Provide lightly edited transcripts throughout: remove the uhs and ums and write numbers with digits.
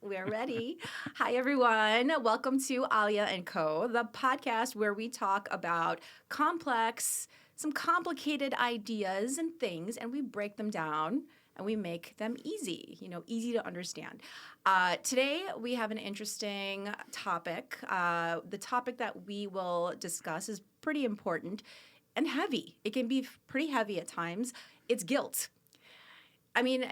We are ready. Hi, everyone. Welcome to Alia and Co., the podcast where we talk about some complicated ideas and things, and we break them down and we make them easy, easy to understand. Today, we have an interesting topic. The topic that we will discuss is pretty important and heavy. It can be pretty heavy at times. It's guilt. I mean,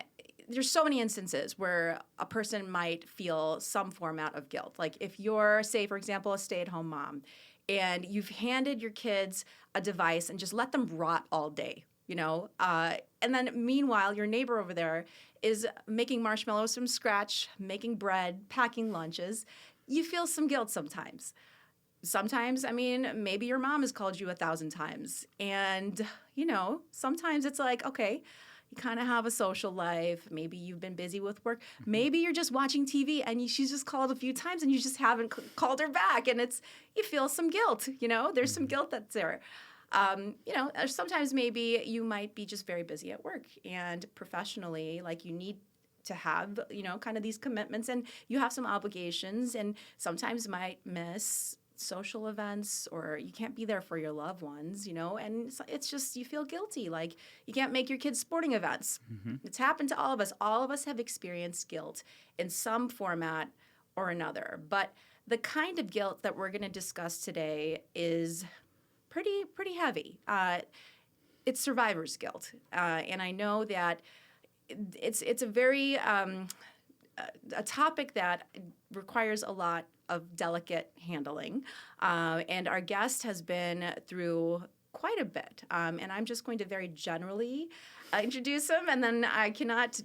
there's so many instances where a person might feel some format of guilt. Like if you're, say, for example, a stay-at-home mom, and you've handed your kids a device and just let them rot all day, and then meanwhile, your neighbor over there is making marshmallows from scratch, making bread, packing lunches. You feel some guilt sometimes. Sometimes, maybe your mom has called you 1,000 times. And, sometimes it's like, okay, you kind of have a social life. Maybe you've been busy with work. Maybe you're just watching TV and she's just called a few times and you just haven't called her back. And you feel some guilt, there's some guilt that's there. Sometimes maybe you might be just very busy at work and professionally, like you need to have, kind of these commitments and you have some obligations and sometimes might miss social events or you can't be there for your loved ones, and it's just you feel guilty. Like you can't make your kids' sporting events. It's happened to all of us. All of us have experienced guilt in some format or another. But the kind of guilt that we're going to discuss today is pretty heavy. It's survivor's guilt. And I know that it's a very a topic that requires a lot of delicate handling. And our guest has been through quite a bit. And I'm just going to very generally introduce him, and then I cannot,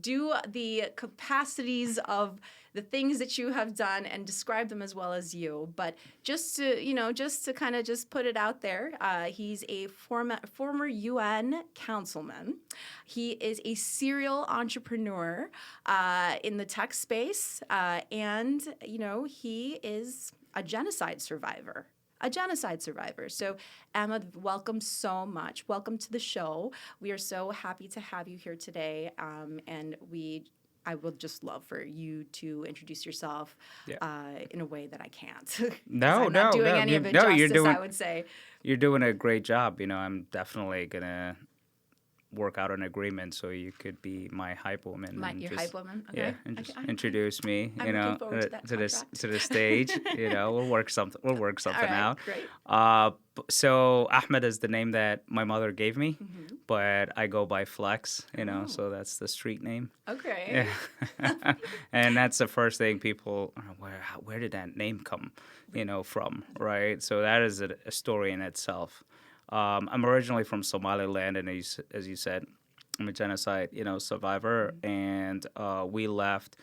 do the capacities of the things that you have done and describe them as well as you. But just to kind of just put it out there, he's a former UN Councilman. He is a serial entrepreneur in the tech space, and he is a genocide survivor. So, Ahmed, welcome so much. Welcome to the show. We are so happy to have you here today, and I would just love for you to introduce yourself in a way that I can't. I'm not doing any of it justice, I would say. You're doing a great job. I'm definitely going to work out an agreement so you could be my hype woman. Your hype woman? Okay. Yeah, and just introduce me, to the stage. We'll work something out. Great. So Ahmed is the name that my mother gave me, but I go by Flex, so that's the street name. Okay. Yeah. And that's the first thing people, where did that name come, from, right? So that is a story in itself. I'm originally from Somaliland, and as you said, I'm a genocide, survivor, and we left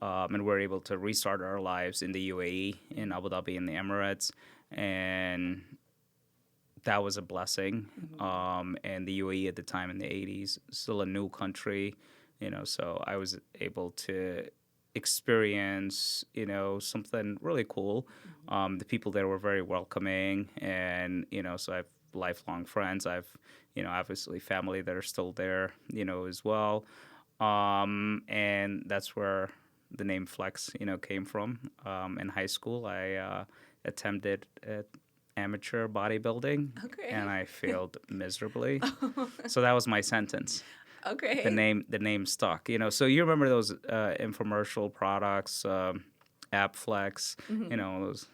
and were able to restart our lives in the UAE, in Abu Dhabi, in the Emirates, and that was a blessing. And the UAE at the time in the 80s, still a new country, so I was able to experience, something really cool. The people there were very welcoming, and, so I've lifelong friends. I've, obviously family that are still there, as well. And that's where the name Flex, came from. In high school, I attempted amateur bodybuilding, and I failed miserably. So that was my sentence. Okay. The name stuck. So you remember those infomercial products, App Flex, those.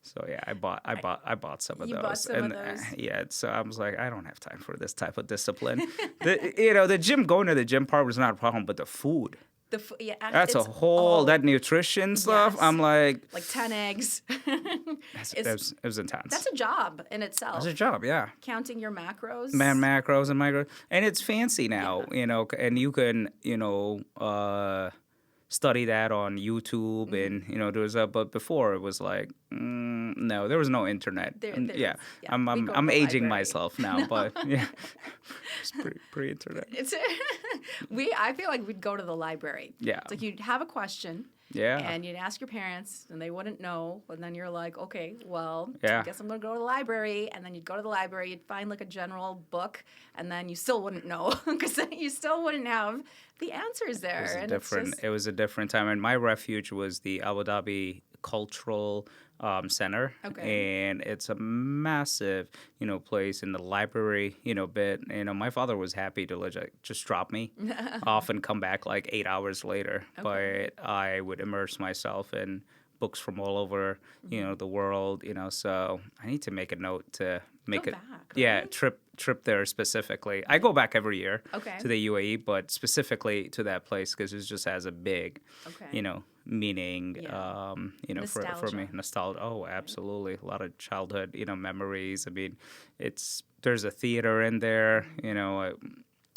So yeah, I bought some of those. Bought some of those. Yeah, so I was like, I don't have time for this type of discipline. Going to the gym part was not a problem, but the food. That's a whole that nutrition stuff. Yes. I'm like 10 eggs. It was intense. That's a job in itself. That's a job, yeah. Counting your macros. Macros and micros, and it's fancy now, and you can study that on YouTube, and there's but before it was like no, there was no internet. Yeah, we go to I'm the aging library. myself now, but yeah, it's pre-internet. It's I feel like we'd go to the library. Yeah. It's like you'd have a question. Yeah. And you'd ask your parents, and they wouldn't know. And then you're like, okay, well, Yeah. I guess I'm going to go to the library. And then you'd go to the library, you'd find like a general book, and then you still wouldn't know because then you still wouldn't have the answers there. It was a different time. And my refuge was the Abu Dhabi Cultural Center. Okay. And it's a massive, place in the library, bit. My father was happy to just drop me off and come back like 8 hours later. Okay. But I would immerse myself in books from all over, the world, so I need to make a note to make Go it. back, Yeah, right? trip there specifically. I go back every year Okay. to the UAE, but specifically to that place because it just has a big, Okay. meaning, Yeah. for me. Nostalgia. Nostalgia. Oh, absolutely. A lot of childhood, memories. I mean, there's a theater in there,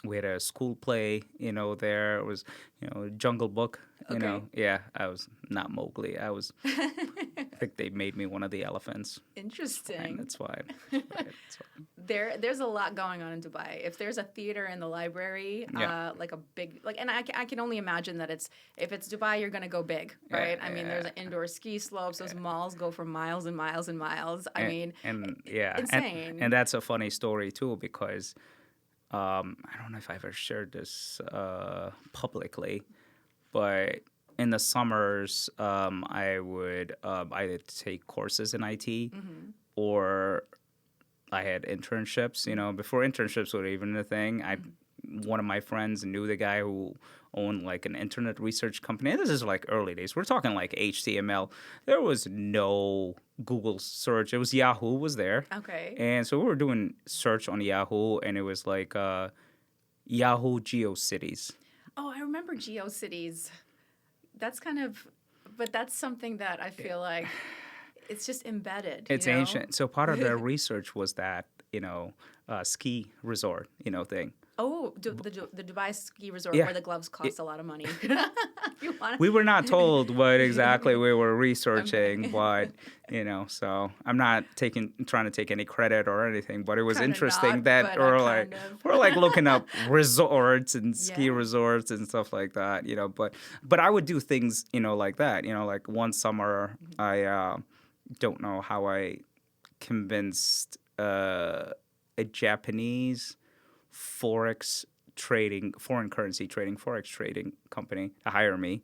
we had a school play, there. It was, Jungle Book, Okay. Yeah, I was not Mowgli. I think they made me one of the elephants. Interesting. That's fine. It's fine. There's a lot going on in Dubai. If there's a theater in the library, Yeah. like a big, and I can only imagine that if it's Dubai, you're gonna go big, right? I mean, there's indoor ski slopes. Those malls go for miles and miles and miles. I mean, insane. And that's a funny story too because I don't know if I ever shared this publicly, but in the summers, I would either take courses in IT or I had internships. Before internships were even a thing, one of my friends knew the guy who owned like an internet research company. And this is like early days. We're talking like HTML. There was no Google search. It was Yahoo was there. Okay. And so we were doing search on Yahoo, and it was like Yahoo GeoCities. Oh, I remember GeoCities. But that's something that I feel like it's just embedded. It's you know? ancient. So part of their research was that, ski resort, thing. Oh, the Dubai ski resort Yeah. where the gloves cost a lot of money. You wanna... We were not told what exactly we were researching, but, so I'm not trying to take any credit or anything, but it was Kinda interesting not, that but kind of. we're like looking up resorts and ski Yeah. resorts and stuff like that, but I would do things, like that, like one summer I don't know how I convinced a Japanese foreign currency trading forex trading company to hire me,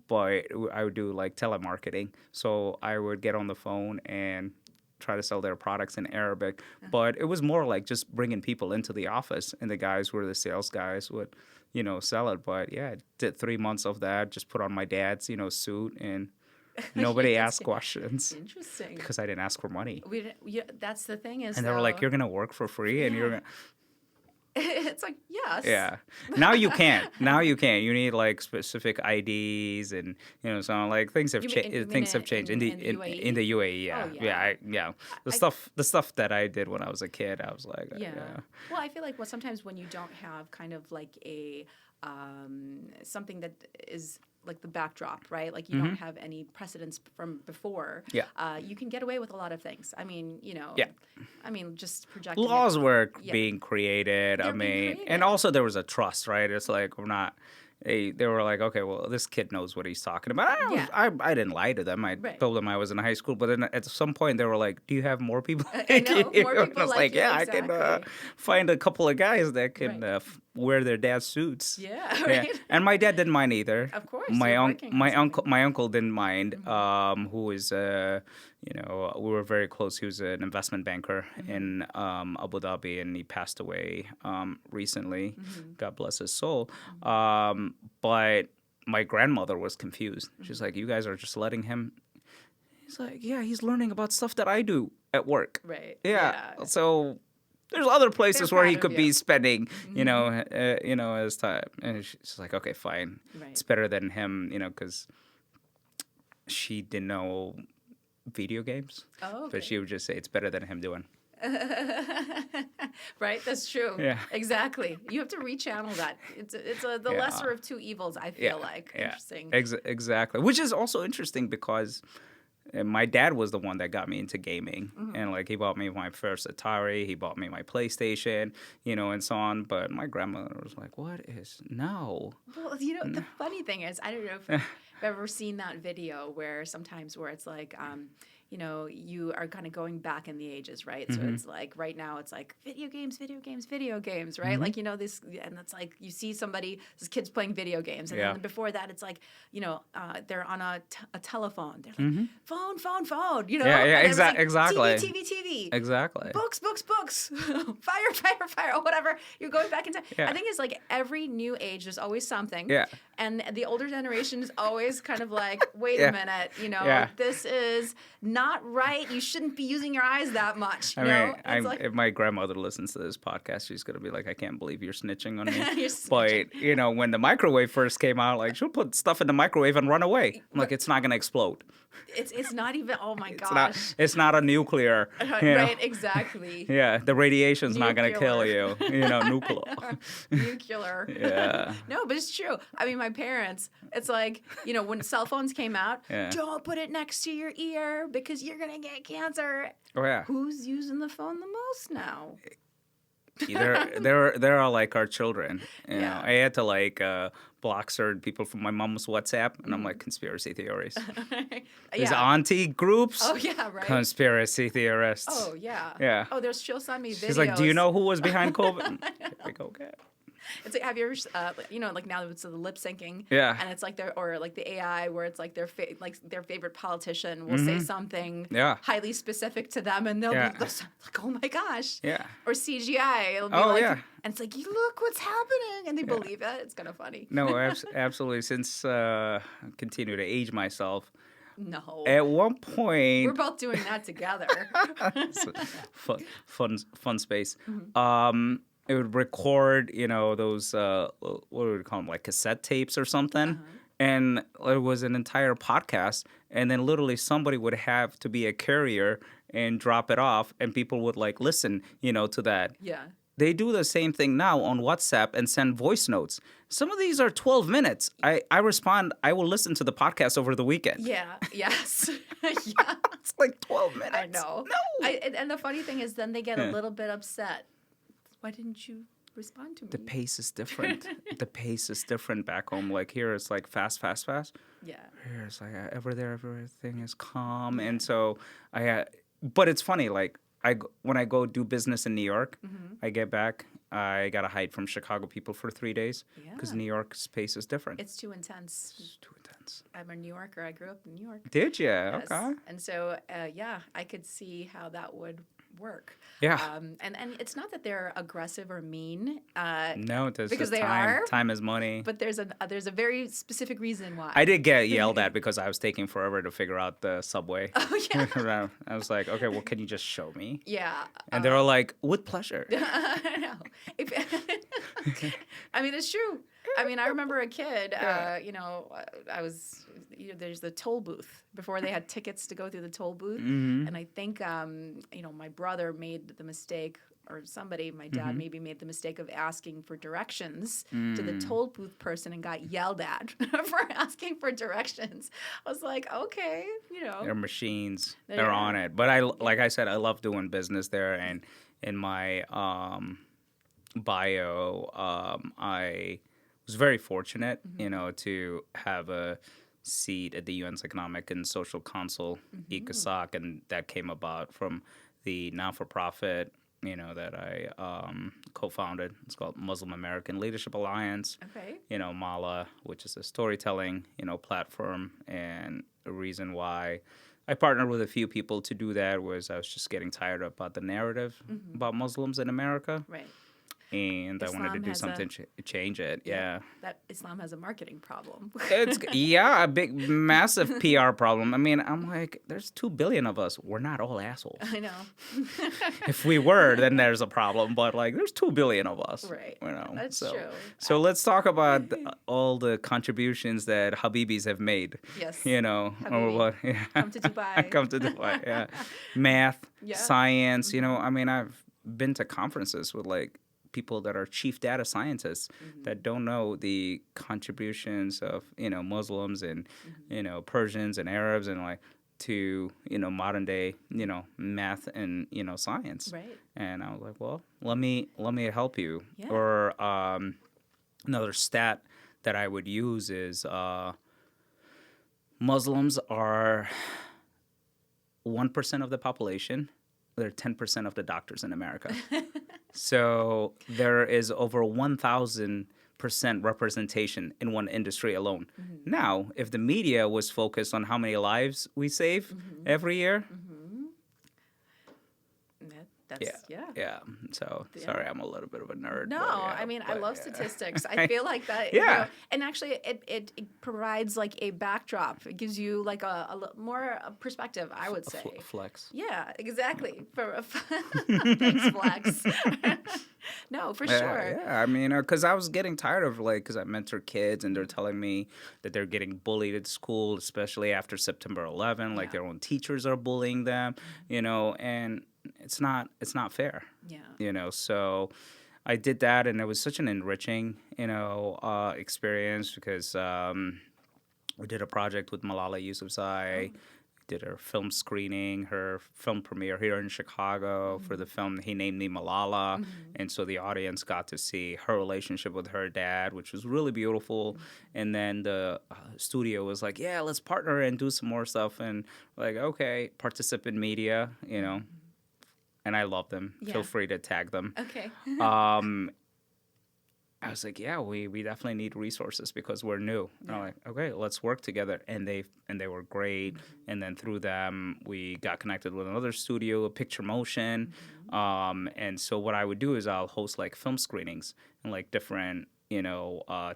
but I would do like telemarketing. So I would get on the phone and try to sell their products in Arabic, but it was more like just bringing people into the office, and the guys were the sales guys would, sell it. But yeah, I did 3 months of that. Just put on my dad's, suit and. Nobody asked questions Interesting. because I didn't ask for money. That's the thing is, And they were like, "You're gonna work for free," and you're gonna. It's like, yes. Yeah. Now you can't. You need like specific IDs and so like things have changed. Things have changed in the UAE. Yeah. Oh, yeah. The stuff that I did when I was a kid, I was like, Yeah. Well, I feel like sometimes when you don't have kind of like a something that is like the backdrop, right? Like you don't have any precedents from before. Yeah. You can get away with a lot of things. I mean, Yeah. I mean, just projecting. Laws were Yeah. being created. They're being created. And also there was a trust, right? It's like we're not. They were like, okay, well, this kid knows what he's talking about. I didn't lie to them. I told them I was in high school, but then at some point they were like, "Do you have more people?" I know, more And people I was like like, you, "Yeah, I can exactly. find a couple of guys that can Right. wear their dad's suits." Yeah, right. Yeah, and my dad didn't mind either. Of course, my you're uncle, working on something. my uncle didn't mind. Who is we were very close. He was an investment banker in Abu Dhabi, and he passed away recently. God bless his soul. But my grandmother was confused. She's like, "You guys are just letting him." He's like, "Yeah, he's learning about stuff that I do at work." Right. Yeah. So there's other places They're where he proud of could be you. spending, his time. And she's like, "Okay, fine. Right. It's better than him, because she didn't know video games." Oh, okay. But she would just say it's better than him doing. Right, that's true. Yeah. Exactly. You have to rechannel that. It's the lesser of two evils. I feel like Yeah. interesting. Exactly. Which is also interesting because And my dad was the one that got me into gaming. And, like, he bought me my first Atari. He bought me my PlayStation, and so on. But my grandmother was like, no. Well, the funny thing is, I don't know if you've ever seen that video where it's like, you are kind of going back in the ages, right? So it's like right now it's like video games, right? Like, this, and it's like you see this kid's playing video games. And then before that, it's like, they're on a telephone. They're like, phone, exactly. TV. Exactly. Books. fire, or whatever. You're going back in time. Yeah. I think it's like every new age, there's always something. Yeah. And the older generation is always kind of like, wait a minute, this is not right. You shouldn't be using your eyes that much. If my grandmother listens to this podcast, she's going to be like, I can't believe you're snitching on me. You're snitching. But, when the microwave first came out, like, she'll put stuff in the microwave and run away. I'm like, it's not going to explode. It's not even, oh my gosh. It's not a nuclear. Right, exactly. Yeah, the radiation's not going to kill you. Nuclear. Yeah. No, but it's true. I mean, my parents, it's like, when cell phones came out, don't put it next to your ear because you're going to get cancer. Oh, yeah. Who's using the phone the most now? They're all like our children. I had to block certain people from my mom's WhatsApp, and I'm like, conspiracy theories. These auntie groups. Oh yeah, right. Conspiracy theorists. Oh yeah. Yeah. Oh, she'll send me videos. She's like, do you know who was behind COVID? Like, okay. It's like, have you ever, like now it's the lip syncing. Yeah. And it's like the AI where it's like their favorite politician will say something highly specific to them, and they'll be like, oh my gosh. Yeah. Or CGI. It'll be and it's like, look what's happening, and they believe it. It's kind of funny. No, absolutely. Since continue to age myself. No. At one point, we're both doing that together. fun space. It would record, those, what would we call them, like cassette tapes or something. And it was an entire podcast. And then literally somebody would have to be a courier and drop it off. And people would listen, to that. Yeah. They do the same thing now on WhatsApp and send voice notes. Some of these are 12 minutes. I respond, I will listen to the podcast over the weekend. Yeah, yes. Yeah. It's like 12 minutes. I know. No. And the funny thing is then they get a little bit upset. Why didn't you respond to me? The pace is different. The pace is different back home. Like here it's like fast. Yeah. Here it's like everything is calm. And so but it's funny, like when I go do business in New York, I get back, I got to hide from Chicago people for 3 days because New York's pace is different. It's too intense. I'm a New Yorker. I grew up in New York. Did you? Yes. Okay. And so, I could see how that would work. Yeah. And it's not that they're aggressive or mean. No, it's because just they time. are. Time is money. But there's a very specific reason why. I did get yelled at because I was taking forever to figure out the subway. Oh yeah. I was like, okay, well, can you just show me? Yeah. And they were like, with pleasure. I know. I mean, it's true. I mean, I remember a kid, I was, there's the toll booth before they had tickets to go through the toll booth. And I think, my brother made the mistake, or somebody, my dad maybe made the mistake of asking for directions to the toll booth person and got yelled at for asking for directions. I was like, okay, They're machines. They're on it. But like I said, I love doing business there. And in my bio, I was very fortunate, to have a seat at the UN's Economic and Social Council, ECOSOC, and that came about from the not-for-profit, that I co-founded. It's called Muslim American Leadership Alliance. Okay. MALA, which is a storytelling, platform. And the reason why I partnered with a few people to do that was I was just getting tired about the narrative about Muslims in America. Right. And Islam I wanted to do something to change it. Yeah. That Islam has a marketing problem. It's a big, massive PR problem. I mean, I'm like, there's 2 billion of us. We're not all assholes. I know. If we were, then there's a problem. But there's 2 billion of us. Right. That's true. So let's talk about all the contributions that Habibis have made. Yes. Or what? Yeah. Come to Dubai. Come to Dubai. Yeah. Math, science. I mean, I've been to conferences with people that are chief data scientists that don't know the contributions of Muslims and Persians and Arabs and to, modern day, math and, science. Right. And I was like, well, let me help you. Yeah. Or another stat that I would use is Muslims are 1% of the population. They're 10% of the doctors in America. So there is over 1,000% representation in one industry alone. Mm-hmm. Now, if the media was focused on how many lives we save Mm-hmm. every year, yeah. So sorry, I'm a little bit of a nerd. No, but yeah, I mean, I love yeah. statistics. I feel like that, and actually it provides like a backdrop. It gives you like a more perspective, I would say. Flex. Yeah, exactly. Thanks, Flex. No, for sure. Yeah, I mean, because I was getting tired of, because I mentor kids and they're telling me that they're getting bullied at school, especially after September 11, like their own teachers are bullying them, and it's not fair. Yeah. So I did that, and it was such an enriching, experience because we did a project with Malala Yousafzai. Did her film screening, her film premiere here in Chicago for the film He Named Me Malala. And so the audience got to see her relationship with her dad, which was really beautiful. And then the studio was like, yeah, let's partner and do some more stuff. And like, okay, participant media, and I love them. Yeah. Feel free to tag them. Okay. I was like, yeah, we definitely need resources because we're new. And I'm like, okay, let's work together. And they were great. And then through them, we got connected with another studio, Picture Motion. And so what I would do is I'll host like film screenings in like different,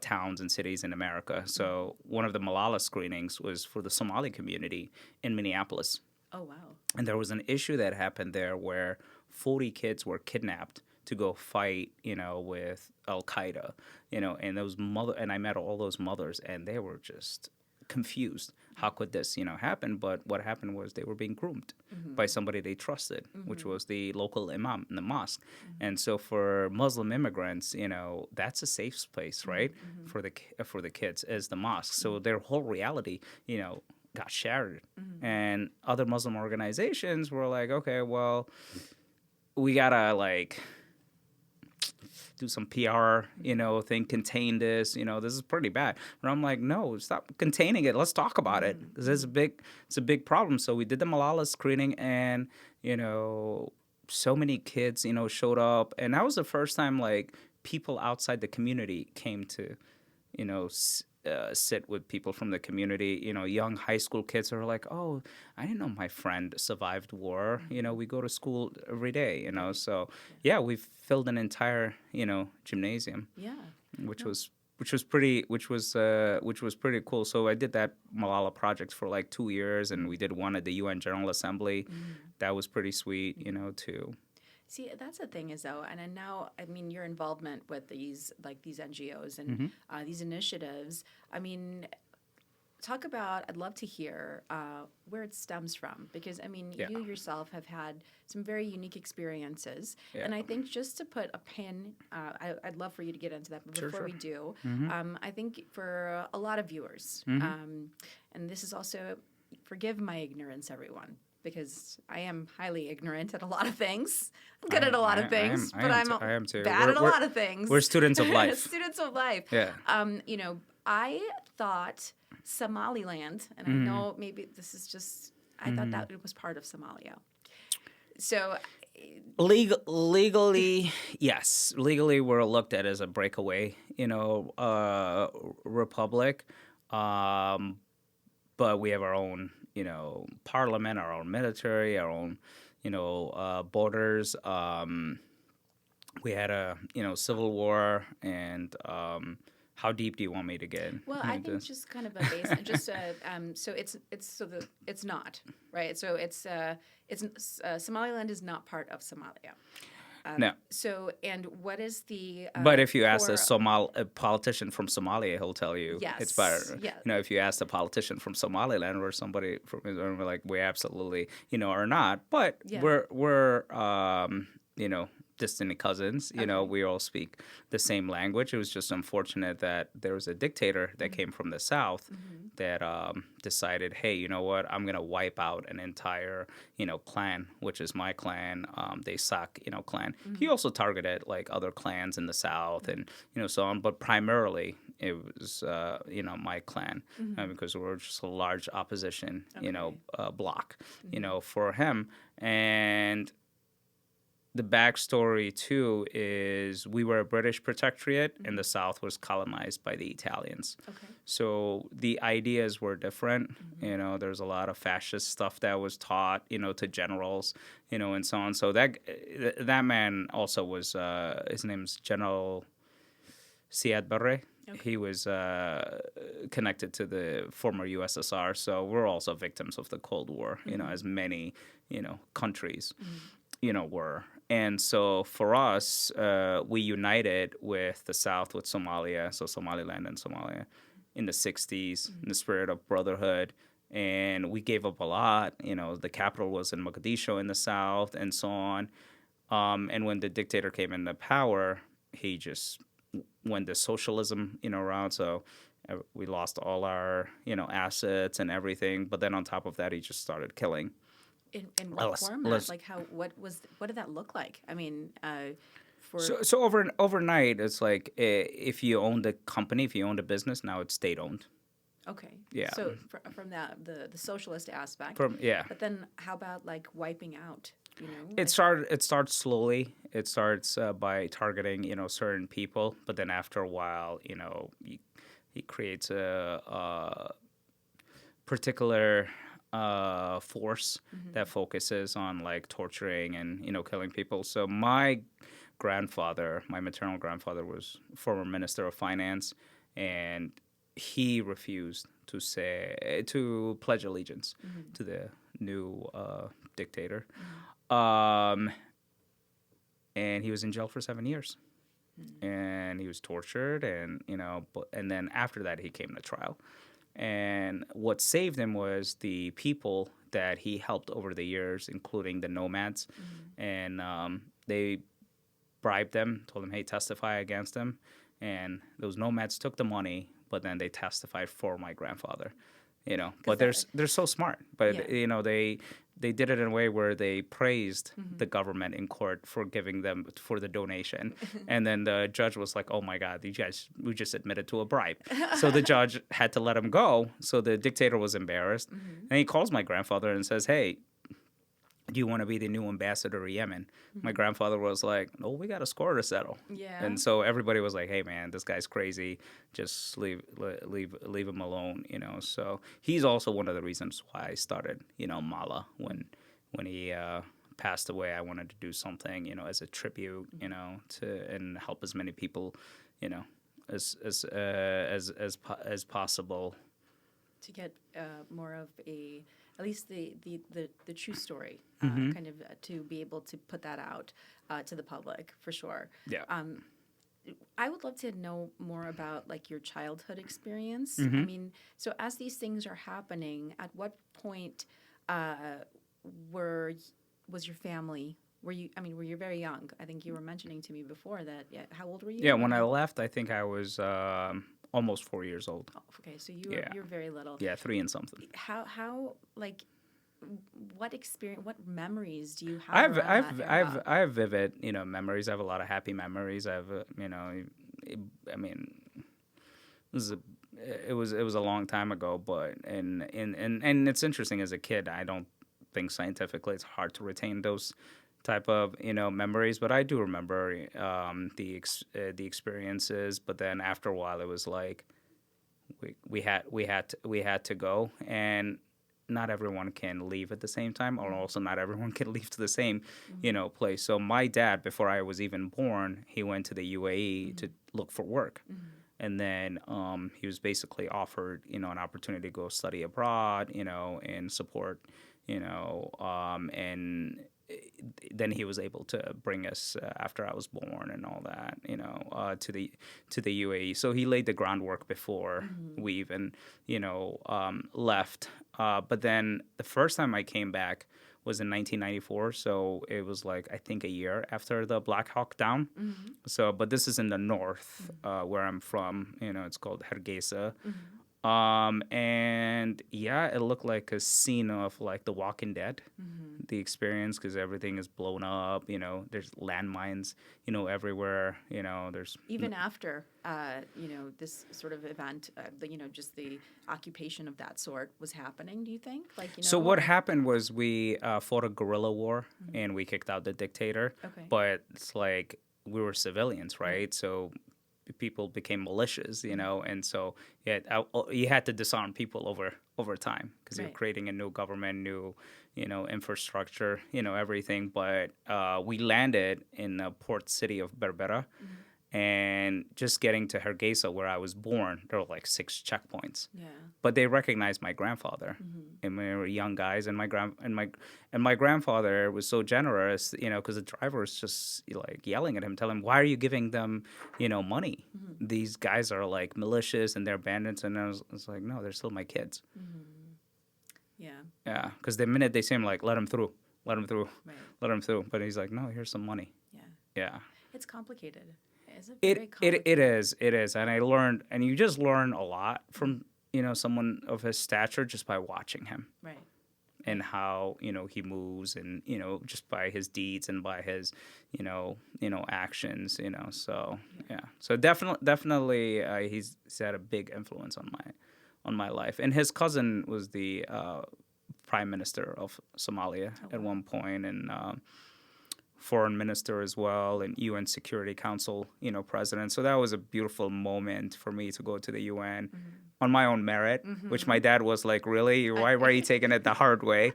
towns and cities in America. So one of the Malala screenings was for the Somali community in Minneapolis. Oh, wow. And there was an issue that happened there where 40 kids were kidnapped to go fight, with Al Qaeda, and and I met all those mothers, and they were just confused. How could this, happen? But what happened was they were being groomed by somebody they trusted, which was the local imam in the mosque. And so for Muslim immigrants, that's a safe space, right, for the kids is the mosque. So their whole reality, got shattered. And other Muslim organizations were like, okay, well, we gotta do some PR, thing, contain this, this is pretty bad. But I'm like, no, stop containing it. Let's talk about it because it's a big problem. So we did the Malala screening and, so many kids, showed up. And that was the first time people outside the community came to, sit with people from the community, young high school kids who are like, oh, I didn't know my friend survived war. We go to school every day, So, yeah, we filled an entire, gymnasium. Yeah. Which was pretty cool. So I did that Malala project for 2 years, and we did one at the UN General Assembly. That was pretty sweet, too. See, that's the thing is though, and now, I mean, your involvement with these NGOs and these initiatives, I mean, I'd love to hear where it stems from, because, I mean, you yourself have had some very unique experiences. Yeah. And I think just to put a pin, I'd love for you to get into that, but before we do, I think for a lot of viewers, and this is also, forgive my ignorance, everyone, because I am highly ignorant at a lot of things. I'm good at a lot of things, but I'm bad at a lot of things. We're students of life. Students of life. Yeah. I thought Somaliland, and I know maybe this is just, I thought that it was part of Somalia. So legally, yes. Legally, we're looked at as a breakaway, republic. But we have our own, parliament, our own military, our own, borders. We had a, civil war, and how deep do you want me to get? Well, I think just kind of a base, so it's not right. So Somaliland is not part of Somalia. No. So, and what is the? But if you ask a politician from Somalia, he'll tell you it's better. Yeah. If you ask a politician from Somaliland or somebody from, we're like, we absolutely, are not. But we're distant cousins. You know, Okay. we all speak the same language. It was just unfortunate that there was a dictator that came from the South that decided, hey, you know what? I'm gonna wipe out an entire, clan, which is my clan, the Sak, clan. He also targeted like other clans in the South and so on, but primarily it was my clan because we were just a large opposition, Okay. block, for him. And the backstory too is we were a British protectorate and the South was colonized by the Italians. Okay. So the ideas were different. There's a lot of fascist stuff that was taught, to generals, and so on. So that man also was his name's General Siad Barre. Okay. He was connected to the former USSR. So we're also victims of the Cold War, as many, countries, were. And so for us, we united with the South, with Somalia, so Somaliland and Somalia, in the 60s, in the spirit of brotherhood. And we gave up a lot. The capital was in Mogadishu in the South and so on. And when the dictator came into power, he just went the socialism, route. So we lost all our, assets and everything. But then on top of that, he just started killing. In what format? Like what did that look like? I mean, so overnight, it's like if you owned a company, if you owned a business, now it's state owned. Okay. Yeah. So from that the socialist aspect. Yeah. But then how about like wiping out? It starts slowly. It starts by targeting certain people, but then after a while, he creates a particular force that focuses on like torturing and killing people. So my maternal grandfather, was former Minister of Finance, and he refused to pledge allegiance to the new dictator, and he was in jail for 7 years, and he was tortured, and and then after that he came to trial. And what saved him was the people that he helped over the years, including the nomads. And they bribed them, told them, hey, testify against him. And those nomads took the money, but then they testified for my grandfather. But they're so smart. But, they did it in a way where they praised the government in court for giving them for the donation. And then the judge was like, oh, my God, we just admitted to a bribe. So the judge had to let him go. So the dictator was embarrassed. And he calls my grandfather and says, hey, do you want to be the new ambassador to Yemen? My grandfather was like, no, we got a score to settle. Yeah. And so everybody was like, hey, man, this guy's crazy. Just leave him alone, So he's also one of the reasons why I started, Mala. When he passed away, I wanted to do something, as a tribute, to and help as many people, as possible. To get more of at least the true story, kind of to be able to put that out to the public for sure. Yeah. I would love to know more about like your childhood experience. Mm-hmm. I mean, so as these things are happening, at what point was your family? Were you very young? I think you were mentioning to me before that. Yeah, how old were you? Yeah, when I left, I think I was almost 4 years old. Oh, okay, so you're very little. Yeah, 3 and something. How like what experience, what memories do you have? I have vivid, memories. I have a lot of happy memories. I have, I mean, it was a long time ago, but and it's interesting as a kid. I don't think scientifically it's hard to retain those type of memories, but I do remember the experiences. But then after a while, it was like we had to go, and not everyone can leave at the same time, or also not everyone can leave to the same place. So my dad, before I was even born, he went to the UAE to look for work. And then he was basically offered, an opportunity to go study abroad, and support, and then he was able to bring us after I was born and all that, to the UAE. So he laid the groundwork before we even, left. But then the first time I came back was in 1994. So it was like, I think, a year after the Black Hawk Down. So, but this is in the north where I'm from. It's called Hargeisa. And yeah, it looked like a scene of like The Walking Dead, the experience, because everything is blown up. There's landmines, everywhere. There's Even after, this sort of event, just the occupation of that sort was happening, do you think? So what happened was we fought a guerrilla war and we kicked out the dictator. Okay. But it's like we were civilians, right? So people became militias, and so you had to disarm people over time because you're creating a new government, new, infrastructure, everything. But we landed in the port city of Berbera, and just getting to Hargeisa, where I was born, there were like 6 checkpoints. Yeah. But they recognized my grandfather, and we were young guys, and my grandfather was so generous, because the driver was just like yelling at him, telling him, "Why are you giving them, money? These guys are like militias and they're bandits." And I was like, "No, they're still my kids." Yeah. Yeah, because the minute they see him, like, let him through, Right. let him through. But he's like, "No, here's some money." Yeah. Yeah. It's complicated. It's very It is, and I learned, and you just learn a lot from someone of his stature just by watching him, Right. and how he moves, and just by his deeds and by his actions, So so definitely he's had a big influence on my life, and his cousin was the prime minister of Somalia at one point, and foreign minister as well, and UN Security Council, president. So that was a beautiful moment for me to go to the UN on my own merit, which my dad was like, "Really? Why are you taking it the hard way?"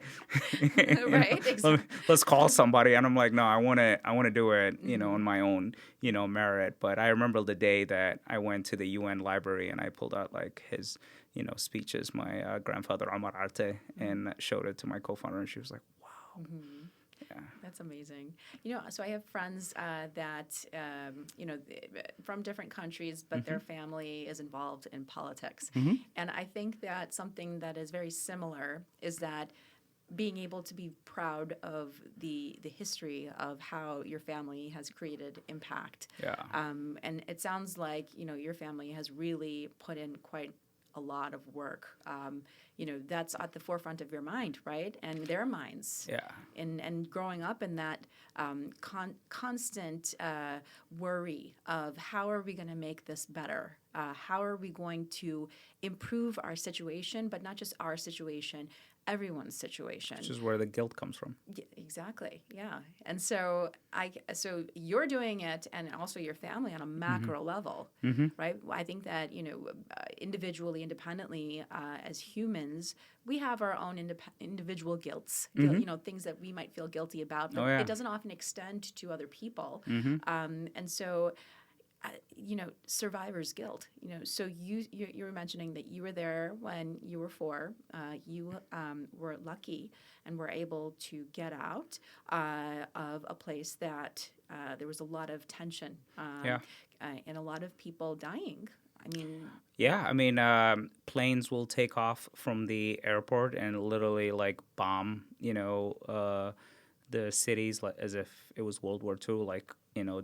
Right. Exactly. Let's call somebody. And I'm like, "No, I want to do it, on my own, merit." But I remember the day that I went to the UN library and I pulled out like his, speeches, my grandfather Omar Arte, and showed it to my co-founder, and she was like, "Wow." Yeah. That's amazing. So I have friends that, from different countries, but their family is involved in politics. And I think that something that is very similar is that being able to be proud of the history of how your family has created impact. Yeah. And it sounds like, your family has really put in quite a lot of work. That's at the forefront of your mind, right? And their minds. Yeah. And growing up in that constant worry of how are we going to make this better? How are we going to improve our situation, but not just our situation, everyone's situation. Which is where the guilt comes from. Yeah, exactly. Yeah. And so you're doing it, and also your family on a macro level, right? I think that, individually, independently, as humans, we have our own individual guilts, things that we might feel guilty about, but it doesn't often extend to other people. And so, survivor's guilt. So you were mentioning that you were there when you were 4. You were lucky and were able to get out of a place that there was a lot of tension and a lot of people dying. Planes will take off from the airport and literally like bomb, the cities as if it was World War II, like,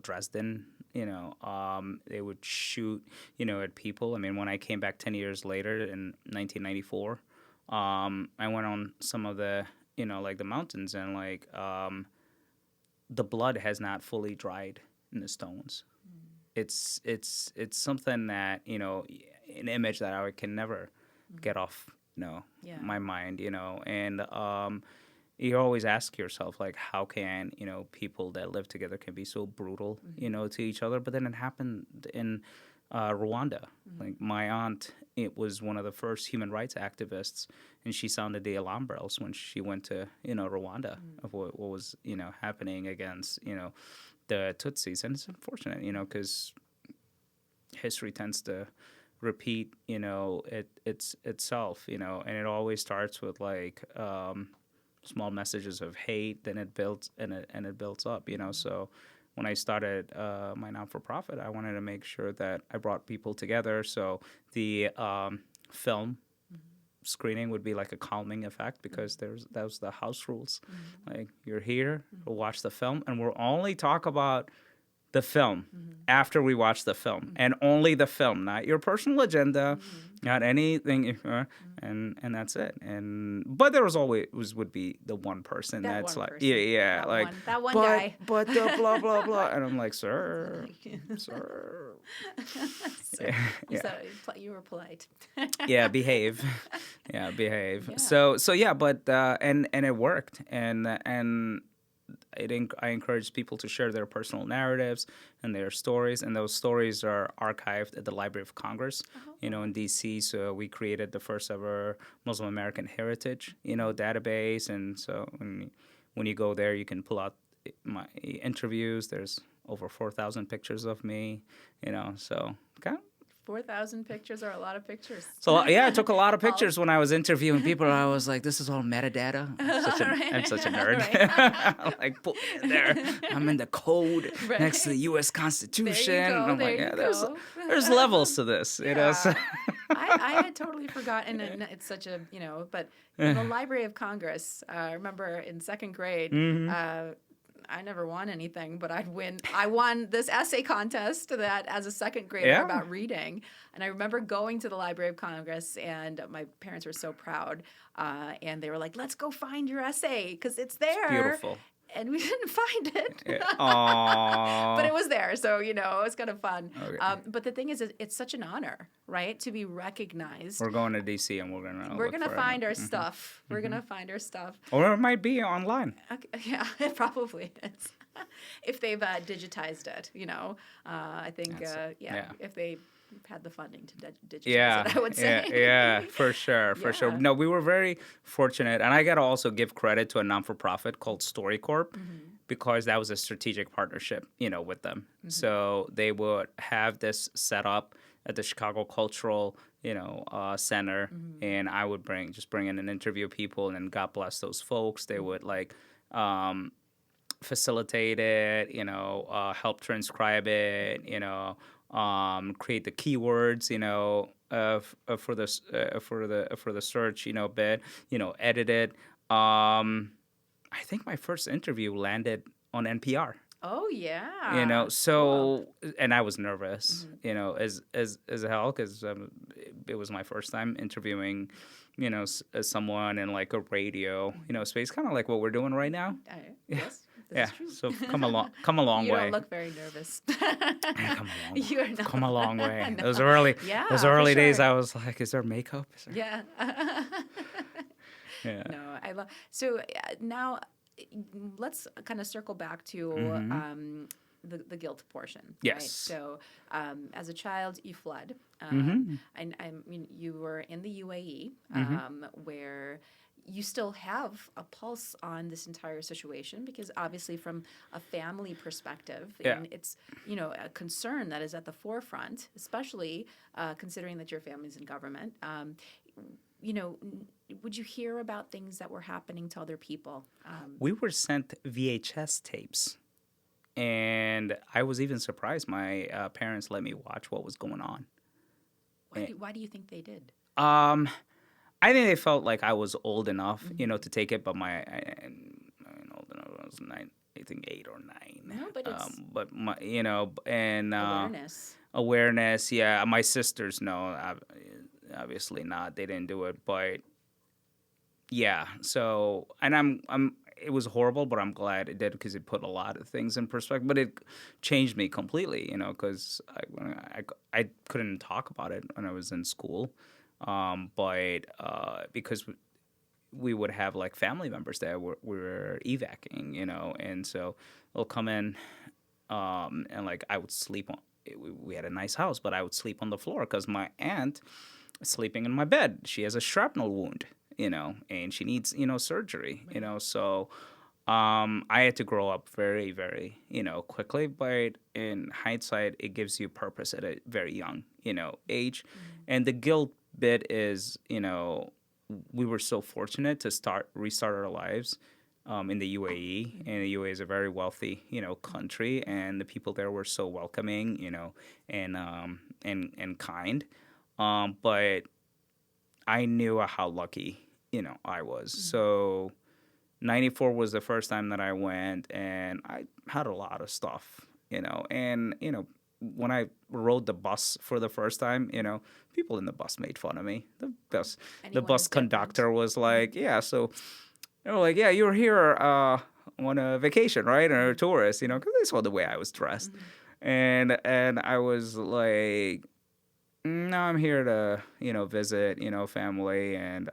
Dresden. They would shoot, at people. When I came back 10 years later in 1994, I went on some of the, like the mountains, and like the blood has not fully dried in the stones. It's something that, an image that I can never get off, my mind, and you always ask yourself, like, how can, people that live together can be so brutal, to each other? But then it happened in Rwanda. Like, my aunt, it was one of the first human rights activists, and she sounded the alarm bells when she went to, Rwanda of what was, happening against, the Tutsis. And it's unfortunate, because history tends to repeat, itself, and it always starts with, like, small messages of hate, then it builds and it builds up, So when I started my not-for-profit, I wanted to make sure that I brought people together. So the film screening would be like a calming effect because that was the house rules. Like you're here, we'll watch the film, and we'll only talk about the film after we watch the film, and only the film, not your personal agenda, not anything, and that's it. And but there was always would be the one person That that's one like, person. yeah, That like one- that one but, guy." but the blah blah blah, and I'm like, sir, sir, So you were polite. yeah, behave, behave. Yeah. So yeah, but and it worked, and I encourage people to share their personal narratives and their stories, and those stories are archived at the Library of Congress, in D.C. So we created the first ever Muslim American Heritage, database, and so when you go there, you can pull out my interviews. There's over 4,000 pictures of me, so okay. 4,000 pictures are a lot of pictures. So yeah, I took a lot of pictures when I was interviewing people. I was like, "This is all metadata." I'm such a nerd. I'm like, put me in there. I'm in the code next to the U.S. Constitution. There you go, And I'm there like, you yeah, go. there's levels to this, So. I had totally forgotten, and it's such a, but in the Library of Congress, I remember in second grade, I never won anything, but I won this essay contest that as a second grader about reading. And I remember going to the Library of Congress, and my parents were so proud. And they were like, let's go find your essay because it's there. It's beautiful. And we didn't find it. Yeah. But it was there. So, it was kind of fun. Okay. But the thing is, it's such an honor, right, to be recognized. We're going to D.C. and we're going to find our stuff. We're going to find our stuff. Or it might be online. Okay, yeah, it probably is. If they've digitized it, I think, if they had the funding to digitize it, I would say. Yeah, for sure. Yeah. No, we were very fortunate. And I got to also give credit to a non-for-profit called StoryCorp because that was a strategic partnership, with them. So they would have this set up at the Chicago Cultural, Center, and I would bring in and interview people, and then God bless those folks. They would facilitate it, help transcribe it, create the keywords, for the search, bit, edit it. I think my first interview landed on NPR. Oh yeah. So and I was nervous, as hell because it was my first time interviewing, as someone in like a radio, space, kind of like what we're doing right now. Yes. Yeah, so come a long way. You don't look very nervous. Come a long way. No. Those early days, I was like, "Is there makeup?" Yeah. Yeah. No, I love. So now, let's kind of circle back to the guilt portion. Yes. Right? So, as a child, you fled, and I mean, you were in the UAE, where you still have a pulse on this entire situation because obviously from a family perspective, and it's, a concern that is at the forefront, especially considering that your family's in government. Would you hear about things that were happening to other people? We were sent VHS tapes, and I was even surprised my parents let me watch what was going on. Why do you think they did? I think they felt like I was old enough, to take it. But I was 9, I think 8 or 9. No, but it's but my, and awareness. Yeah, my sisters, no, obviously not. They didn't do it, but yeah. So, and it was horrible, but I'm glad it did because it put a lot of things in perspective. But it changed me completely, because I couldn't talk about it when I was in school. But because we would have like family members that we were evacing, and so they'll come in, and like I would sleep on. We had a nice house, but I would sleep on the floor because my aunt is sleeping in my bed. She has a shrapnel wound, and she needs surgery, So I had to grow up very, very, quickly. But in hindsight, it gives you purpose at a very young, age, and the guilt bit is, we were so fortunate to restart our lives in the UAE, and the UAE is a very wealthy, country, and the people there were so welcoming, and kind. But I knew how lucky, I was. So 94 was the first time that I went, and I had a lot of stuff, and, when I rode the bus for the first time, people in the bus made fun of me. The Anyone bus is different. conductor was like, yeah, so they were like, yeah, you're here on a vacation, right? Or a tourist, because they saw the way I was dressed. And I was like, no, I'm here to, visit, family, and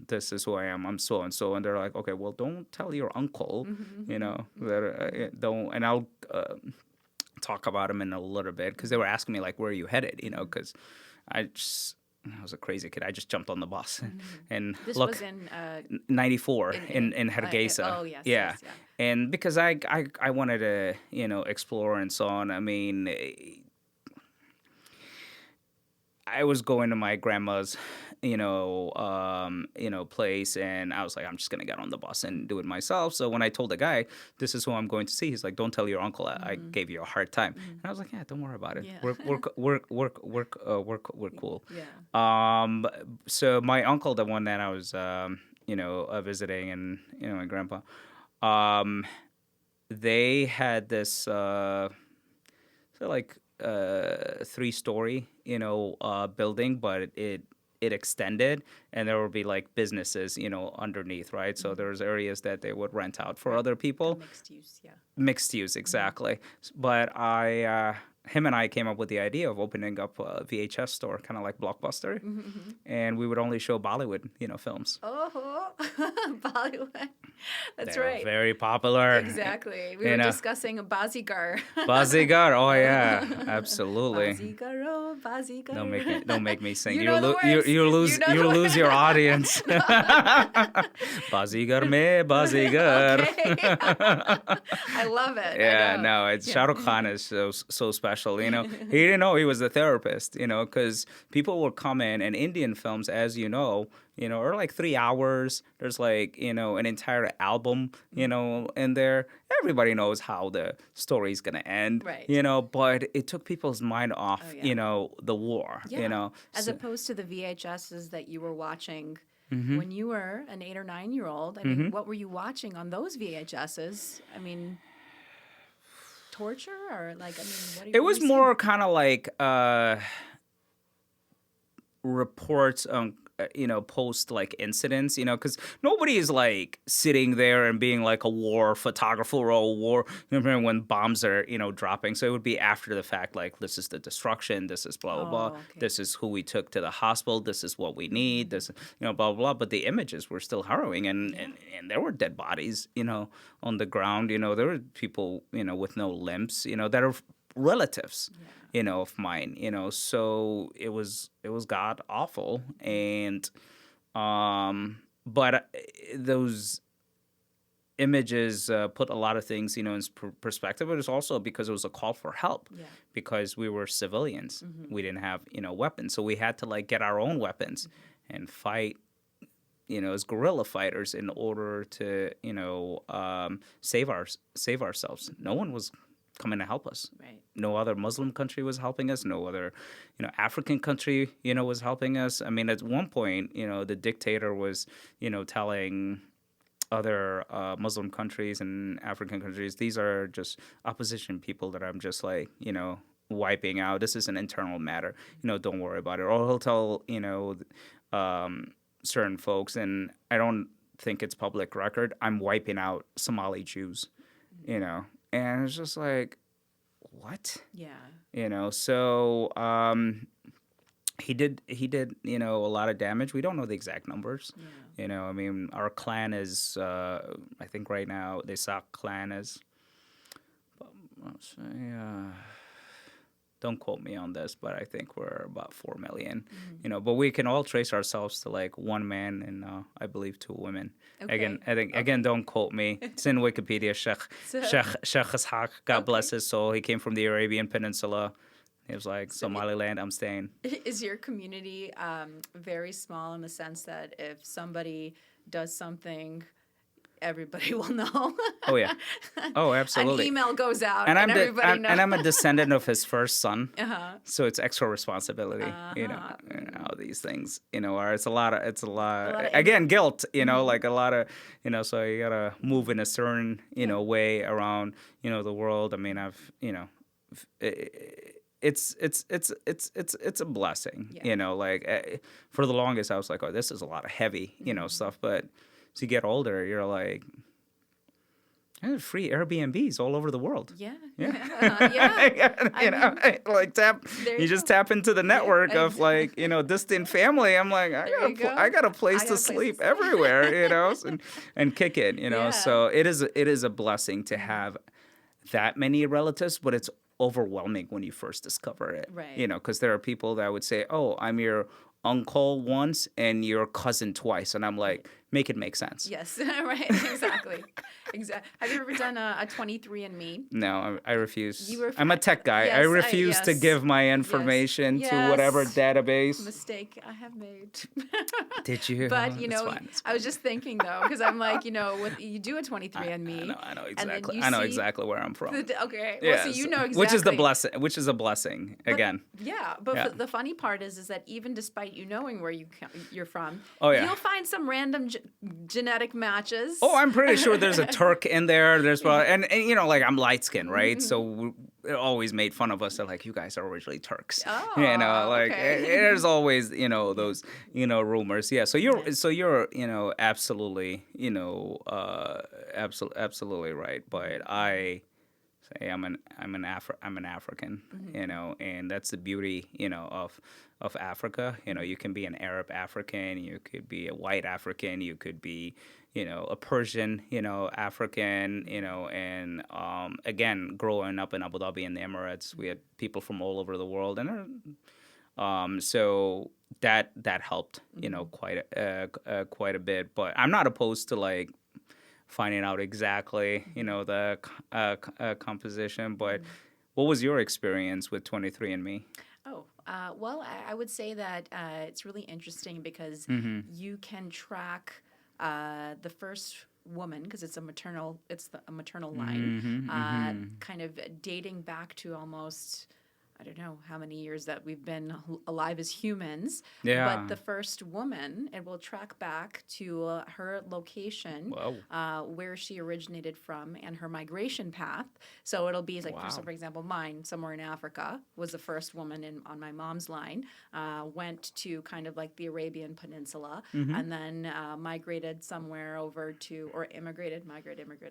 this is who I am. I'm so and so. And they're like, okay, well, don't tell your uncle, that don't. And I'll talk about him in a little bit, because they were asking me, like, where are you headed, because I was a crazy kid. I just jumped on the bus and This look, was in 94 in Hargeisa. oh, yes, yeah. yes, yeah. And because I wanted to, explore and so on. I mean, I was going to my grandma's, place, and I was like, I'm just gonna get on the bus and do it myself. So when I told the guy, this is who I'm going to see, he's like, don't tell your uncle I gave you a hard time. And I was like, yeah, don't worry about it. Yeah. We're cool. Yeah. So my uncle, the one that I was, visiting, and my grandpa, they had this, so like 3-story, building, but it extended, and there would be like businesses, underneath, right? So there's areas that they would rent out for other people. Mixed use, yeah. Mixed use, exactly. But him and I came up with the idea of opening up a VHS store, kind of like Blockbuster, and we would only show Bollywood, films. Oh, Bollywood. That's They're right. very popular. Exactly. We were discussing Bazigar. Bazigar, oh yeah, absolutely. Bazigar, oh, Bazigar. Don't make me sing. You know the words. You lose your audience. Bazigar me, Bazigar. Okay. I love it. Yeah, no, Shah Rukh Khan is so special. He didn't know he was a therapist. Because people would come in, and Indian films, as are like 3 hours. There's like, an entire album, in there. Everybody knows how the story's going to end, right. But it took people's mind off, the war, As opposed to the VHSs that you were watching when you were an 8 or 9 year old. I mean, what were you watching on those VHSs? I mean, torture, or like, I mean, what are you? It was more kind of like reports on post like incidents, because nobody is like sitting there and being like a war photographer or a war, when bombs are dropping. So it would be after the fact, like, this is the destruction, this is blah blah blah, okay. this is who we took to the hospital, this is what we need, this blah blah blah. But the images were still harrowing, and there were dead bodies on the ground. There were people with no limbs, that are relatives of mine, so it was god awful. And but those images put a lot of things in perspective. But it's also because it was a call for help, because we were civilians. We didn't have weapons, so we had to like get our own weapons and fight as guerrilla fighters in order to save ourselves. No one was coming to help us. Right. No other Muslim country was helping us. No other, African country, was helping us. I mean, at one point, the dictator was, telling other Muslim countries and African countries, these are just opposition people that I'm just like, wiping out. This is an internal matter. Don't worry about it. Or he'll tell, certain folks, and I don't think it's public record, I'm wiping out Somali Jews, And it's just like, what? Yeah. So he did, a lot of damage. We don't know the exact numbers. Yeah. I mean, our clan is, I think right now, the Sak clan is, let's say, don't quote me on this, but I think we're about 4 million. But we can all trace ourselves to like one man and I believe 2 women. Okay. Again, don't quote me. It's in Wikipedia. Sheikh Ishaq, God bless his soul. He came from the Arabian Peninsula. He was like, Somaliland, I'm staying. Is your community very small in the sense that if somebody does something everybody will know. Oh yeah. Oh, An absolutely. email goes out, And and everybody knows. and I'm a descendant of his first son, Uh-huh. so it's extra responsibility. These things, are it's a lot of again guilt. Like a lot of so you gotta move in a certain way around the world. I mean, I've it's a blessing. Yeah. Like for the longest I was like, oh, this is a lot of heavy stuff, but as you get older, you're like. There's free Airbnbs all over the world. Yeah. Yeah. Yeah. Like There you you just go. tap into the network Yeah, of like, distant family. I'm like, There you go. I got a place I got to a place to sleep sleep. everywhere, and kick it, Yeah. So it is a blessing to have that many relatives, but it's overwhelming when you first discover it. Right. Because there are people that would say, "Oh, I'm your uncle once and your cousin twice," and I'm like, make it make sense. Yes. Right. Exactly. Exactly. Have you ever done a 23andMe? No, I refuse. You were I'm a tech guy. Yes, I refuse to yes. give my information Yes. to whatever Yes. database. Mistake I have made. Did you? But Oh, it's fine, it's I was just thinking though, because I'm like, with you do a 23andMe. I know and then exactly. you I know see exactly where I'm from. Okay. Well, so you know exactly. Which is the blessing. Which is a blessing again. Yeah, but Yeah. the funny part is that even despite you knowing where you're from, Oh, yeah. you'll find some random genetic matches. Oh, I'm pretty sure there's a Turk in there. There's and like I'm light skinned, right? So it always made fun of us. They're like, you guys are originally Turks. Oh, okay. There's always those rumors. Yeah. So you're absolutely absolutely right. But I say I'm an African, and that's the beauty of Africa. You can be an Arab African, you could be a white African, you could be a Persian African, and again, growing up in Abu Dhabi in the Emirates, we had people from all over the world, and so that helped quite a bit. But I'm not opposed to like finding out exactly the composition. But what was your experience with 23andMe? Oh, well, I would say that it's really interesting because you can track the first woman, because it's a maternal line, kind of dating back to almost, I don't know how many years that we've been alive as humans. Yeah. But the first woman, it will track back to her location, where she originated from, and her migration path. So it'll be like, for example, mine, somewhere in Africa, was the first woman on my mom's line, went to kind of like the Arabian Peninsula, and then migrated somewhere over to, or migrated,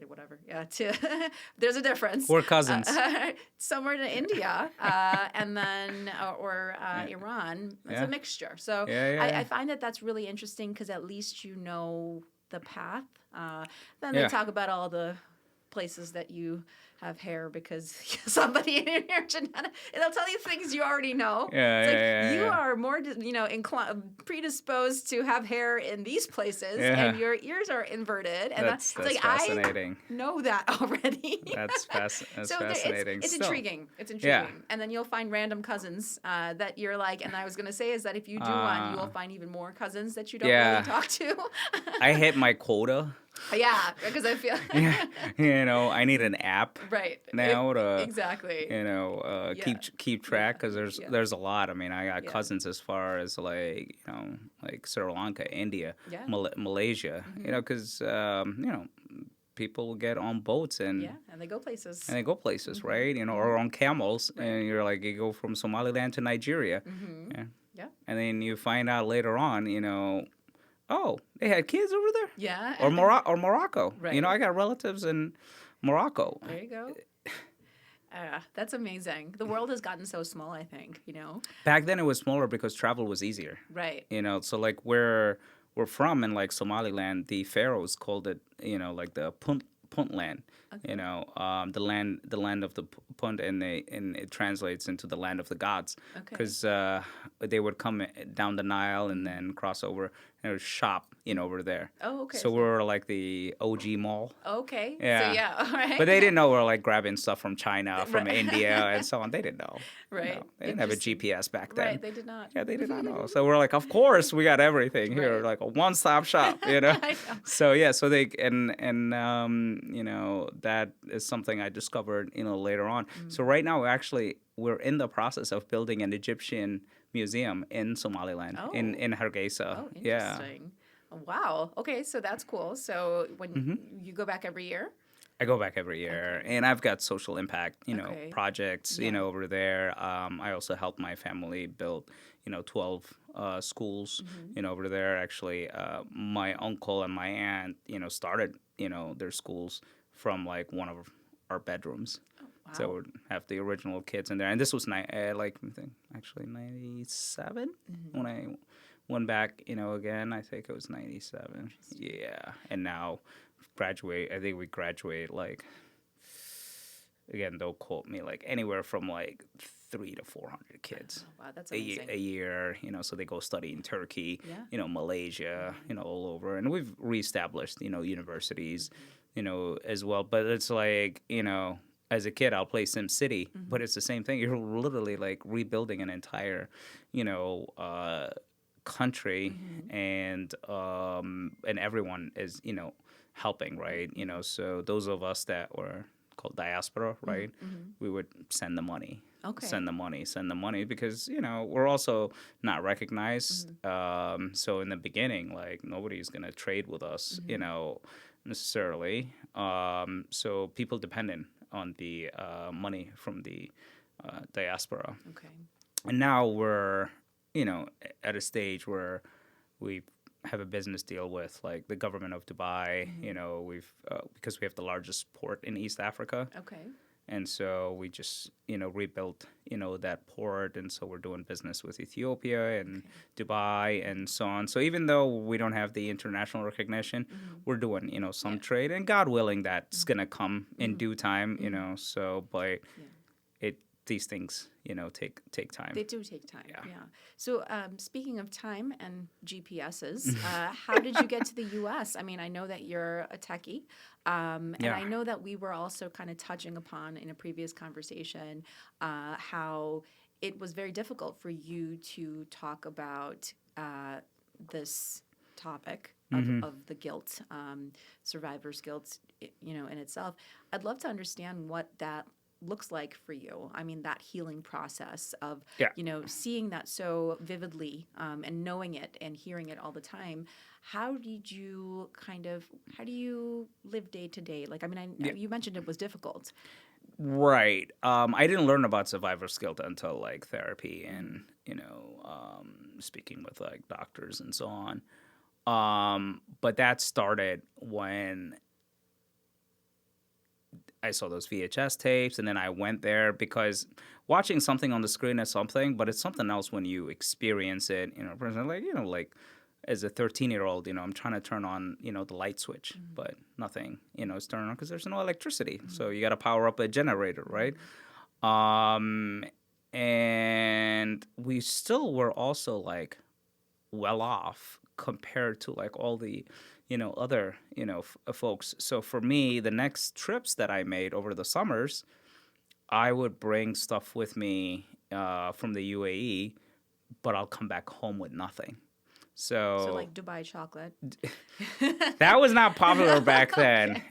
whatever. Yeah, there's a difference. We're cousins. Somewhere to India. And then, Iran. It's a mixture. So I find that that's really interesting because at least you know the path. Then they talk about all the places that you have hair because somebody in your genetic, it'll tell you things you already know. You are more, predisposed to have hair in these places, and your ears are inverted. And that's fascinating. I know that already. That's fascinating. It's intriguing. It's intriguing. And then you'll find random cousins that you're like, and I was going to say is that if you do one, you will find even more cousins that you don't really talk to. I hit my quota. Yeah, because I feel I need an app now to exactly keep track because there's a lot. I mean, I got cousins as far as like Sri Lanka, India, Malaysia. Because people get on boats and they go places. Right? Or on camels, and you're like you go from Somaliland to Nigeria. And then you find out later on, oh, they had kids over there? Yeah. Or Morocco. Right. I got relatives in Morocco. There you go. That's amazing. The world has gotten so small, I think, Back then it was smaller because travel was easier. Right. So like where we're from in like Somaliland, the pharaohs called it, like the Puntland. Okay. The land of the Punt, and it translates into the land of the gods, because they would come down the Nile and then cross over and it was shop, over there. Oh, okay. So we were like the OG mall. Okay. Yeah. So yeah, all right. But they didn't know we were like grabbing stuff from China, from Right. India, and so on. They didn't know. Right. They didn't have a Interesting. GPS back then. Right. They did not. Yeah, they did not know. So we're like, of course, we got everything here, Right. like a one-stop shop, I know. So yeah, so they and that is something I discovered, later on. So right now, we're in the process of building an Egyptian museum in Somaliland, Oh. in Hargeisa. Oh, Yeah. interesting. Wow. Okay, so that's cool. So when you go back every year? I go back every year, and I've got social impact, Okay. projects, Yeah. over there. I also helped my family build, 12 schools, over there. Actually, my uncle and my aunt, started, their schools from like one of our bedrooms. Wow. So we'd have the original kids in there, and this was I think actually 97 when I went back. Again, I think it was 97. Yeah, and now graduate. I think we graduate like, again, don't quote me, like anywhere from like 300 to 400 kids. Oh, wow, that's amazing. A year, so they go study in Turkey, Yeah. Malaysia, all over, and we've reestablished, universities, as well. But it's like, as a kid, I'll play SimCity, but it's the same thing. You're literally like rebuilding an entire, country, and everyone is, helping, right? So those of us that were called diaspora, right? We would send the money. Okay. Send the money because, we're also not recognized. So in the beginning, like nobody's going to trade with us, necessarily. So people dependent on the money from the diaspora. Okay. And now we're, at a stage where we have a business deal with like the government of Dubai. We've because we have the largest port in East Africa. Okay. And so we just, rebuilt, that port. And so we're doing business with Ethiopia and Dubai and so on. So even though we don't have the international recognition, we're doing, some trade. And God willing, that's going to come in due time, So, but these things, take time. They do take time. Yeah. Yeah. So speaking of time and GPSs, how did you get to the U.S.? I mean, I know that you're a techie, and I know that we were also kind of touching upon in a previous conversation how it was very difficult for you to talk about this topic of the guilt, survivor's guilt, in itself. I'd love to understand what that looks like for you. I mean, that healing process of, seeing that so vividly and knowing it and hearing it all the time. How do you live day to day? Like, I mean, you mentioned it was difficult. Right. I didn't learn about survivor's guilt until like therapy and, speaking with like doctors and so on. But that started when I saw those VHS tapes, and then I went there because watching something on the screen is something, but it's something else when you experience it. Like as a 13-year-old, I'm trying to turn on, the light switch, but nothing, is turning on because there's no electricity. So you got to power up a generator, right? And we still were also like well off compared to like all the other, folks. So for me, the next trips that I made over the summers, I would bring stuff with me from the UAE, but I'll come back home with nothing. So like Dubai chocolate. That was not popular back then,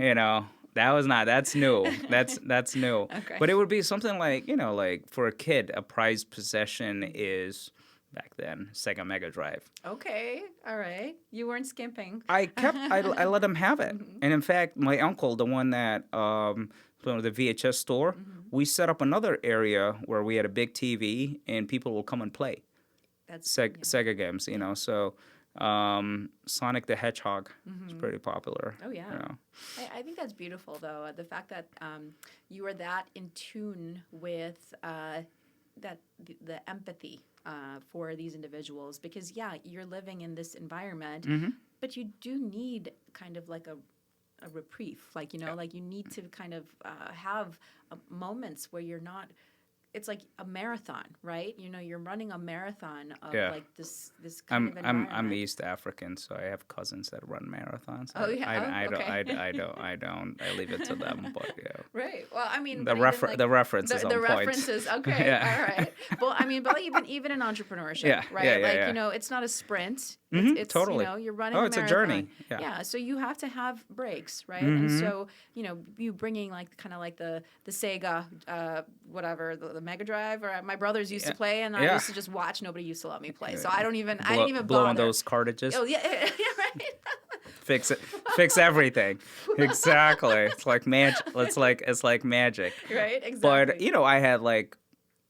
That was not. That's new. That's new. Okay. But it would be something like, like for a kid, a prized possession is back then Sega Mega Drive. Okay, all right. You weren't skimping. I let him have it. And in fact, my uncle, the one that the VHS store, we set up another area where we had a big TV and people will come and play. That's Sega games, So Sonic the Hedgehog is pretty popular. Oh yeah. I think that's beautiful though. The fact that you are that in tune with the empathy for these individuals, because you're living in this environment, but you do need kind of like a reprieve, like like you need to kind of have moments where you're not it's like a marathon, right? You know, you're running a marathon of Yeah. like this kind of I'm environment. East African, so I have cousins that run marathons. Oh, yeah. I Oh, don't okay. I don't. I leave it to them. But yeah, Right. Well, I mean, the but even like the reference is the on point. references. Okay. Yeah. All right. Well, I mean, but even in entrepreneurship, Yeah. right? Yeah. Yeah. Like, Yeah. you know, it's not a sprint. It's you Totally. know, you're running Oh, a it's a marathon. journey. Yeah. Yeah. So you have to have breaks, right? And Mm-hmm. so, you know, you bringing like kind of like the Sega, whatever, the Mega Drive, or my brothers used to play, and I Yeah. used to just watch. Nobody used to let me play, so I didn't even Blow on bother. those cartridges. Oh yeah, yeah, right. Fix it. Fix everything. Exactly. It's like magic. It's like magic. Right. Exactly. But you know, I had like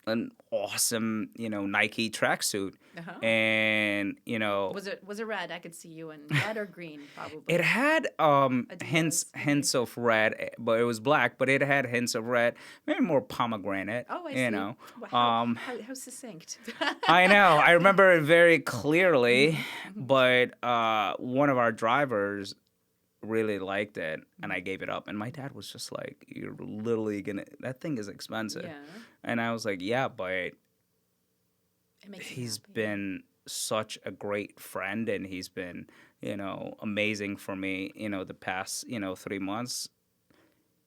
an awesome, you know, Nike tracksuit, Uh-huh. and you know, Was it red? I could see you in red or green, probably. it had hints Adidas, hints of red, but it was black. But it had hints of red, maybe more pomegranate. Oh, I you see. know, Wow. How succinct. I know. I remember it very clearly, but one of our drivers really liked it, and I gave it up. And my dad was just like, "You're literally gonna. That thing is expensive." Yeah. And I was like, "Yeah, but It makes me he's happy. been such a great friend, and he's been, you know, amazing for me. You know, the past, you know, 3 months."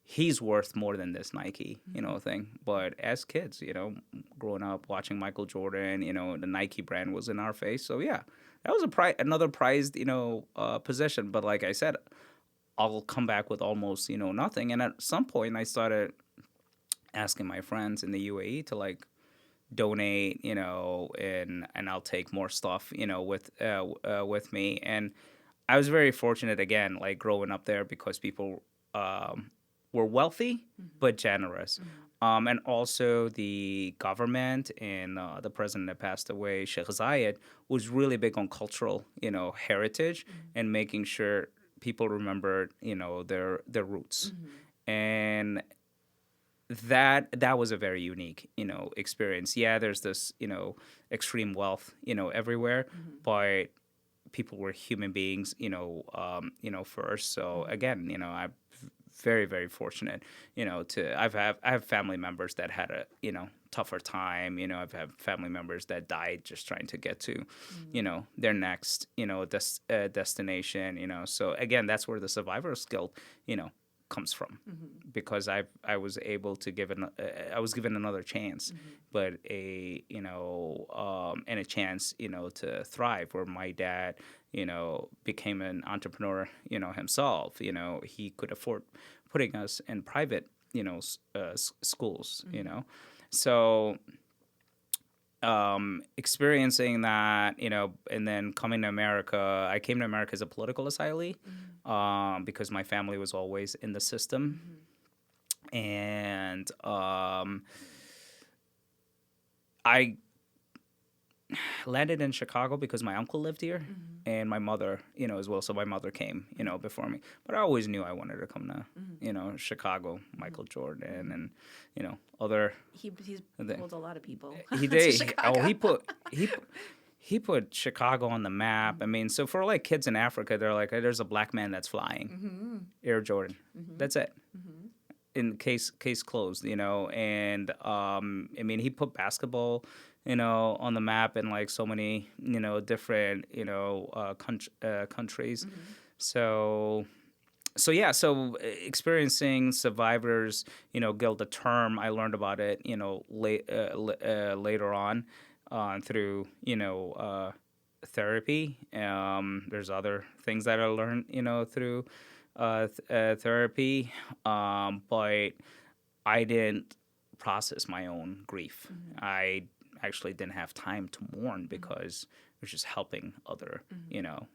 He's worth more than this Nike, you know, thing. But as kids, you know, growing up watching Michael Jordan, you know, the Nike brand was in our face. So yeah, that was another prized, you know, possession. But like I said, I'll come back with almost, you know, nothing. And at some point, I started asking my friends in the UAE to like donate, you know, and I'll take more stuff, you know, with me. And I was very fortunate again, like growing up there, because people were wealthy but generous. And also the government and the president that passed away, Sheikh Zayed, was really big on cultural, you know, heritage and making sure people remembered, you know, their roots. And that was a very unique, you know, experience. Yeah, there's this, you know, extreme wealth, you know, everywhere, but people were human beings, you know, first. So again, you know, I'm very, very fortunate, you know, I have family members that had a, you know, tougher time. You know, I've had family members that died just trying to get to, you know, their next, you know, destination. You know, so again, that's where the survivor's guilt, you know, comes from, because I was able to I was given another chance, but and a chance, you know, to thrive, where my dad, you know, became an entrepreneur, you know, himself. You know, he could afford putting us in private, you know, schools, you know. So experiencing that, you know, and then coming to America, I came to America as a political asylee, because my family was always in the system. And I landed in Chicago because my uncle lived here, and my mother, you know, as well. So my mother came, you know, before me. But I always knew I wanted to come to, you know, Chicago, Michael Jordan, and, you know, other. He's pulled a lot of people. He to did. Chicago. He put Chicago on the map. I mean, so for like kids in Africa, they're like, hey, there's a black man that's flying, Air Jordan. That's it. In case closed, you know. And I mean, he put basketball, you know, on the map in like so many, you know, different, you know, countries. So yeah, so experiencing survivors, you know, guilt, the term, I learned about it, you know, later on through, you know, therapy. There's other things that I learned, you know, through therapy, but I didn't process my own grief. I actually didn't have time to mourn because it was just helping other, you know,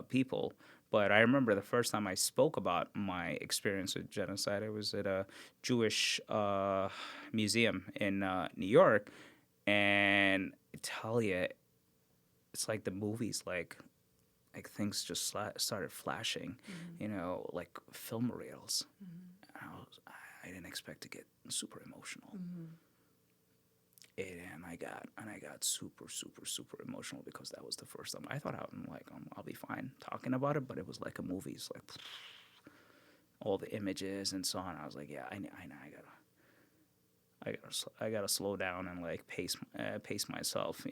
people. But I remember the first time I spoke about my experience with genocide, I was at a Jewish museum in New York, and I tell you, it's like the movies, like things just started flashing, you know, like film reels. I didn't expect to get super emotional. And I got super, super, super emotional because that was the first time. I thought I'll be fine talking about it, but it was like a movie. It's like all the images and so on. I was like, yeah, I gotta. I gotta slow down and like pace myself,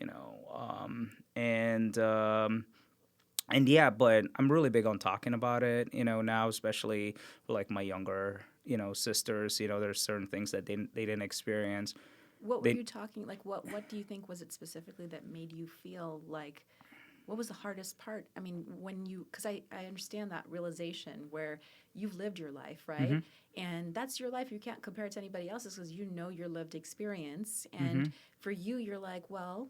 and yeah, but I'm really big on talking about it, now, especially with like my younger, sisters. There's certain things that they didn't experience. What were They you talking, like, what do you think was it specifically that made you feel like, what was the hardest part? I mean, because I understand that realization where you've lived your life, right? hmm And that's your life. You can't compare it to anybody else's because you know your lived experience. hmm And for you, you're like, well,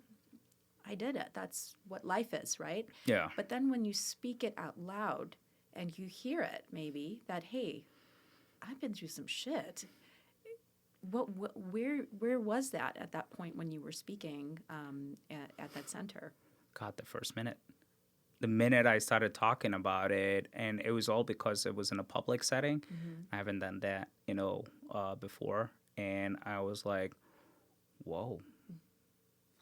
I did it. That's what life is, right? Yeah. But then when you speak it out loud and you hear it, maybe that, hey, I've been through some shit. Where was that at that point when you were speaking at that center? God, the first minute. The minute I started talking about it, and it was all because it was in a public setting. I haven't done that, before. And I was like, whoa,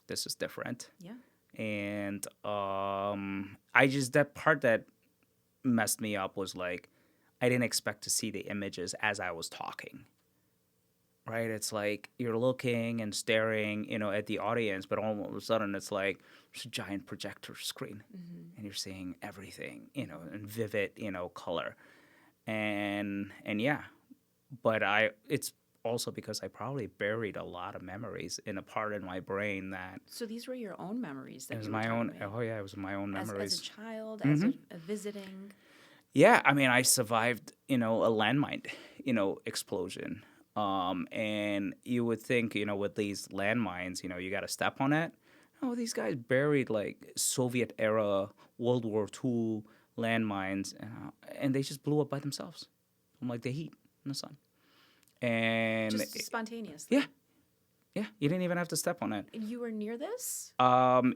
this is different. Yeah. And that part that messed me up was like, I didn't expect to see the images as I was talking. Right? It's like you're looking and staring, at the audience, but all of a sudden it's like there's a giant projector screen and you're seeing everything, in vivid, color. And yeah, but it's also because I probably buried a lot of memories in a part in my brain that So these were your own memories it that was you were my talking own. about. Oh yeah, it was my own memories. As a child, as hmm a visiting. Yeah, I mean, I survived, a landmine, explosion. And you would think, with these landmines, you got to step on it. Oh, these guys buried like Soviet era, World War II landmines, and they just blew up by themselves from like the heat in the sun. And Just spontaneously. yeah, yeah, you didn't even have to step on it. And you were near this?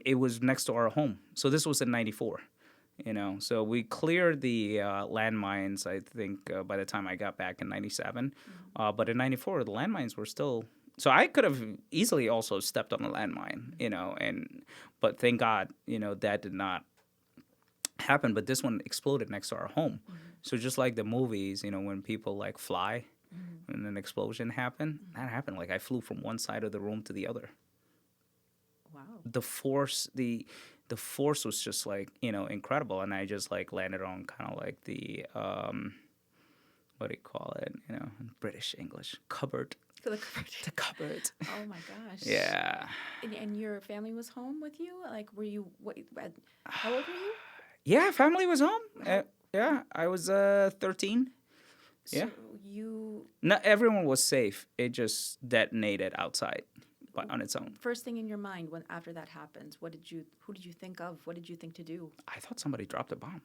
It was next to our home. So this was in '94. So we cleared the landmines, I think, by the time I got back in '97. But in '94, the landmines were still. So I could have easily also stepped on a landmine, but thank God, that did not happen. But this one exploded next to our home. So just like the movies, when people like fly and an explosion happened, that happened. Like I flew from one side of the room to the other. Wow. The force was just like, incredible. And I just like landed on kind of like the, what do you call it? In British English, cupboard. The cupboard. The cupboard. Oh my gosh. Yeah. And your family was home with you? Like, were you, how old were you? Yeah, family was home. Yeah, I was 13. Yeah. So you, Not everyone was safe. It just detonated outside on its own. first thing in your mind when after that happens, who did you think of? What did you think to do? I thought somebody dropped a bomb.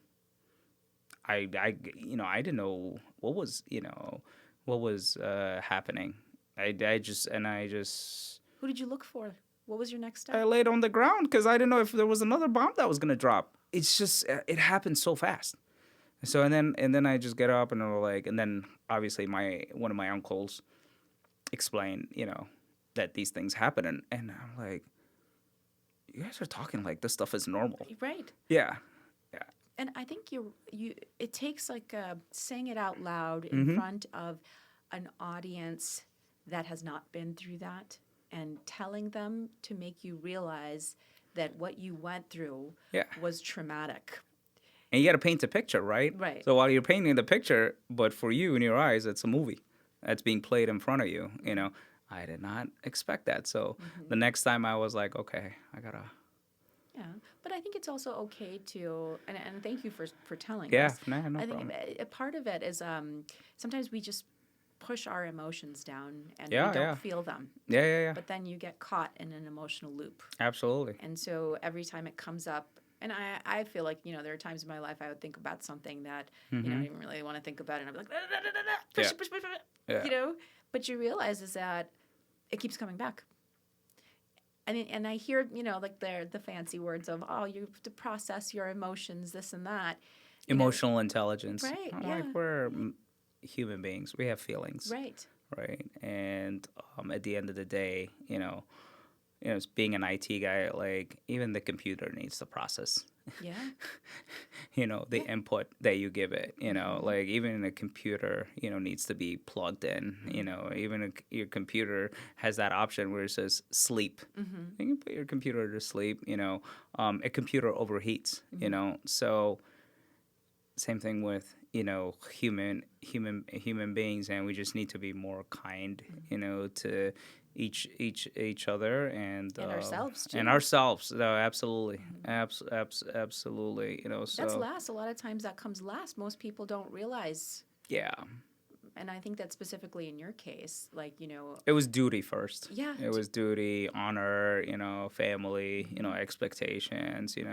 I didn't know what was happening. I just Who did you look for? What was your next step? I laid on the ground because I didn't know if there was another bomb that was gonna drop. It's just it happened so fast. So and then I just get up and I'm like, and then obviously one of my uncles explained, that these things happen, and I'm like, you guys are talking like this stuff is normal. Right. Yeah. And I think it takes like saying it out loud in front of an audience that has not been through that and telling them to make you realize that what you went through was traumatic. And you got to paint a picture, right? Right. So while you're painting the picture, but for you in your eyes, it's a movie that's being played in front of you. I did not expect that. So the next time I was like, okay, I gotta. Yeah, but I think it's also okay to, and thank you for telling Yeah, us. no I problem. think a part of it is sometimes we just push our emotions down and Yeah, we don't yeah. feel them. Yeah. But then you get caught in an emotional loop. Absolutely. And so every time it comes up, and I feel like, there are times in my life I would think about something that, I didn't really want to think about it. And I'd be like, push it. Yeah. But you realize is that it keeps coming back. And I hear, like the fancy words of, you have to process your emotions, this and that. Emotional intelligence. Right, Like we're human beings. We have feelings. Right. Right. And at the end of the day, as being an IT guy, like even the computer needs to process Yeah. The input that you give it, like even a computer, needs to be plugged in, even your computer has that option where it says sleep. You can put your computer to sleep, a computer overheats, so same thing with, human beings, and we just need to be more kind, to each other And ourselves too. and ourselves. No, absolutely, absolutely. That's So last. A lot of times that comes last. Most people don't realize. yeah, And I think that specifically in your case, like, it was duty first. yeah. It was duty, honor, family, expectations. It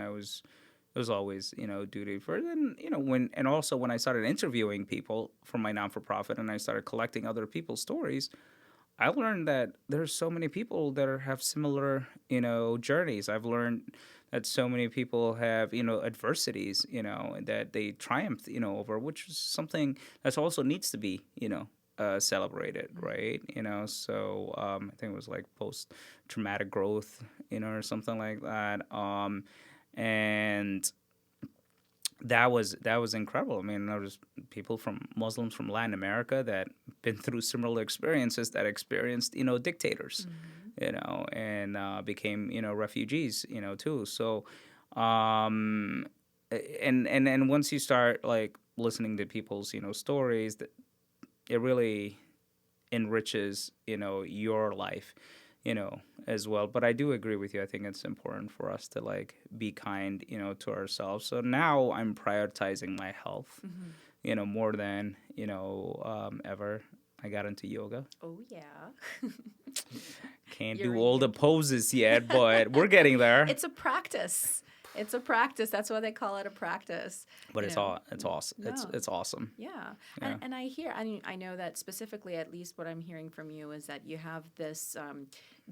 was always, duty first. And, and also when I started interviewing people for my non-for-profit and I started collecting other people's stories, I learned that there's so many people that have similar, journeys. I've learned that so many people have, adversities, that they triumphed, over, which is something that also needs to be, celebrated, right? So I think it was like post-traumatic growth, or something like that. And that was incredible. I mean, there was people Muslims from Latin America that been through similar experiences, that experienced, dictators, and became, refugees, too. So, and once you start like listening to people's, stories, that it really enriches, your life, as well. But I do agree with you. I think it's important for us to like be kind, to ourselves. So now I'm prioritizing my health, more than, ever. I got into yoga. Oh, yeah. Can't You're do a all the yogi. poses yet, but we're getting there. It's a practice. It's a practice. That's why they call it a practice. But you know. it's awesome. No. It's awesome. Yeah. Yeah. And I know that specifically, at least what I'm hearing from you is that you have this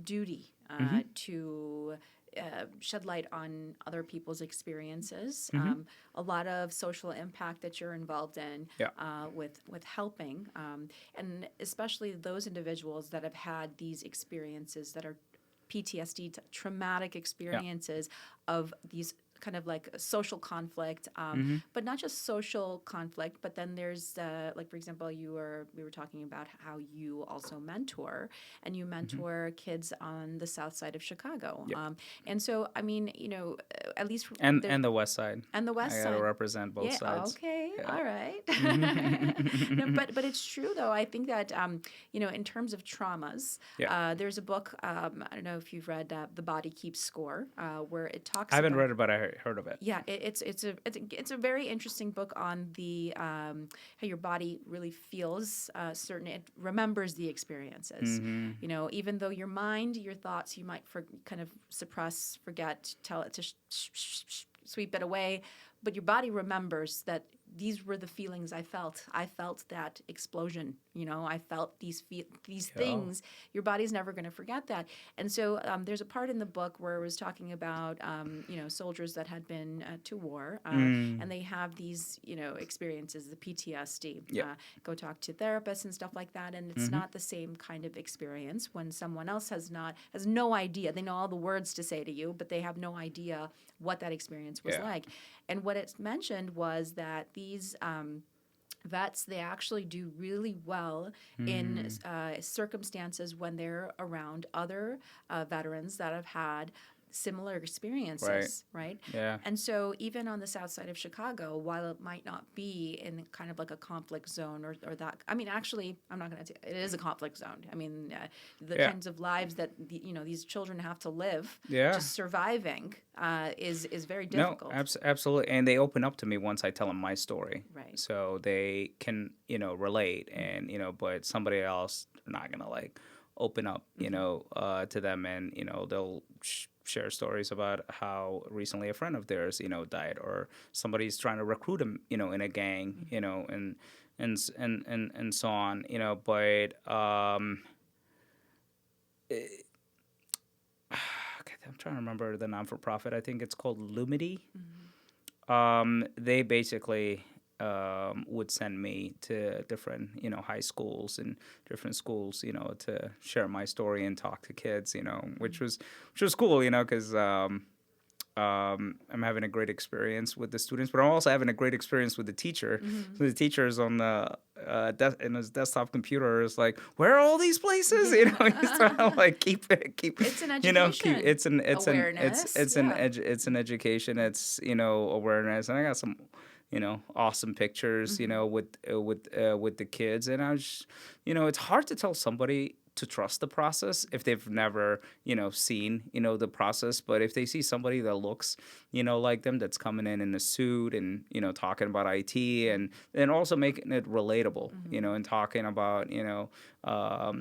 duty to shed light on other people's experiences, a lot of social impact that you're involved in with helping, and especially those individuals that have had these experiences that are PTSD, traumatic experiences of these kind of like social conflict, but not just social conflict, but then there's like, for example, we were talking about how you also mentor, and you mentor kids on the south side of Chicago. And so, I mean, at least And the west side. And the west I side. gotta represent both sides. Okay. All right. No, but it's true though. I think that in terms of traumas, there's a book. I don't know if you've read The Body Keeps Score, where it talks. I haven't read it, but I heard of it. Yeah, it's a very interesting book on the how your body really feels it remembers the experiences. Even though your mind, your thoughts, you might kind of suppress, forget, tell it to sweep it away, but your body remembers that these were the feelings I felt. I felt that explosion. I felt these things. Your body's never going to forget that. And so there's a part in the book where it was talking about soldiers that had been to war, and they have these experiences, the PTSD. Go talk to therapists and stuff like that, and it's not the same kind of experience when someone else has no idea. They know all the words to say to you, but they have no idea what that experience was like. And what it mentioned was that these vets, they actually do really well in circumstances when they're around other veterans that have had similar experiences, right? Yeah. And so even on the south side of Chicago, while it might not be in kind of like a conflict zone or that, I mean, actually, I'm not going to say it is a conflict zone. I mean, the kinds of lives that these children have to live, just surviving, is very difficult. No, absolutely. And they open up to me once I tell them my story, right? So they can relate, and but somebody else not gonna like open up to them, and they'll share stories about how recently a friend of theirs died, or somebody's trying to recruit them in a gang, and so on, but I'm trying to remember the non-for-profit. I think it's called Lumity. They basically would send me to different, high schools and different schools, to share my story and talk to kids, which was cool, because I'm having a great experience with the students, but I'm also having a great experience with the teacher. Mm-hmm. So the teacher is on the in his desktop computer is like, where are all these places? You know, Yeah. he's trying to like keep It's an you know, keep education awareness. Yeah. it's an education. It's, you know, awareness, and I got some, you know, awesome pictures, you Mm-hmm. know, with the kids, and I was, you know, it's hard to tell somebody to trust the process if they've never, you know, seen, you know, the process. But if they see somebody that looks, you know, like them, that's coming in a suit and, you know, talking about IT, and also making it relatable, you Mm-hmm. know, and talking about, you know,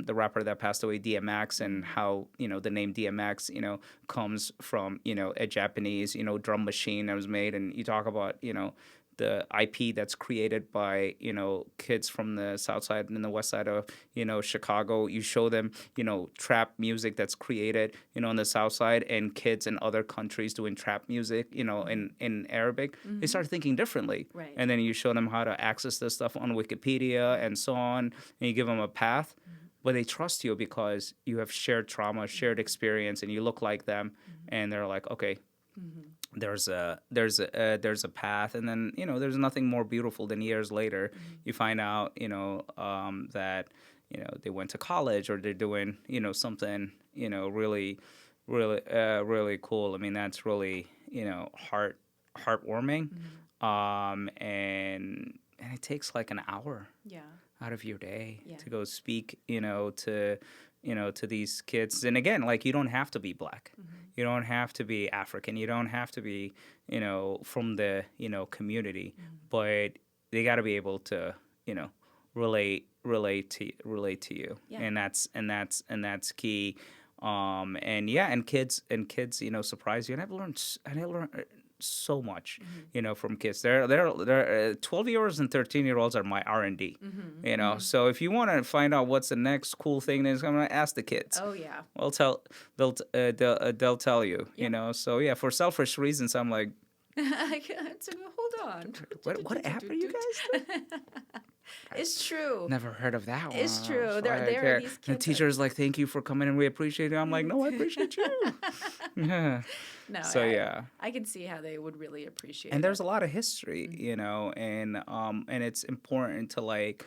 the rapper that passed away, DMX, and Mm-hmm. how, you know, the name DMX, you know, comes from, you know, a Japanese, you know, drum machine that was made. And you talk about, you know, the IP that's created by, you know, kids from the south side and the west side of, you know, Chicago. You show them, you know, trap music that's created, you know, on the south side, and kids in other countries doing trap music, you know, Mm-hmm. in Arabic. They Mm-hmm. start thinking differently. Right. And then you show them how to access this stuff on Wikipedia and so on, and you give them a path. Mm-hmm. But they trust you because you have shared trauma, shared experience, and you look like them, and they're like, okay, Mm-hmm. there's a path. And then, you know, there's nothing more beautiful than years later Mm-hmm. you find out, you know, that, you know, they went to college, or they're doing, you know, something, you know, really cool. I mean, that's really, you know, heartwarming. Mm-hmm. And it takes like an hour Yeah. out of your day Yeah. to go speak, you know, to these kids. And again, like, you don't have to be black. Mm-hmm. You don't have to be African. You don't have to be, you know, from the, you know, community. Mm-hmm. But they got to be able to, you know, relate to you. Yeah. And that's key. And yeah, and kids, you know, surprise you. And I learned so much, Mm-hmm. you know, from kids. They're 12-year-olds and 13-year-olds are my R&D, Mm-hmm. you know. Mm-hmm. So if you want to find out what's the next cool thing, then I'm going to ask the kids. Oh yeah. Well, they'll tell you, Yeah. you know. So yeah, for selfish reasons, I'm like, Hold on. what app are you guys doing? It's true. Never heard of that one. It's true. There Like, are these the kids. teacher is like, thank you for coming, and we appreciate it. I'm like, no, I appreciate you. Yeah. No, So yeah. I can see how they would really appreciate And it. there's a lot of history, you know, and it's important to like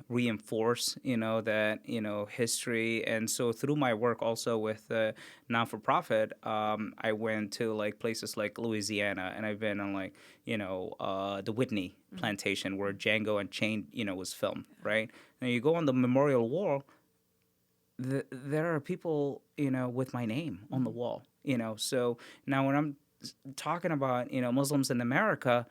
reinforce, you know, that, you know, history. And so through my work also with non-for-profit, I went to like places like Louisiana, and I've been on like, you know, the Whitney plantation where Django Unchained, you know, was filmed, right? And you go on the memorial wall, there are people, you know, with my name on the wall, you know. So now when I'm talking about, you know, Muslims in America,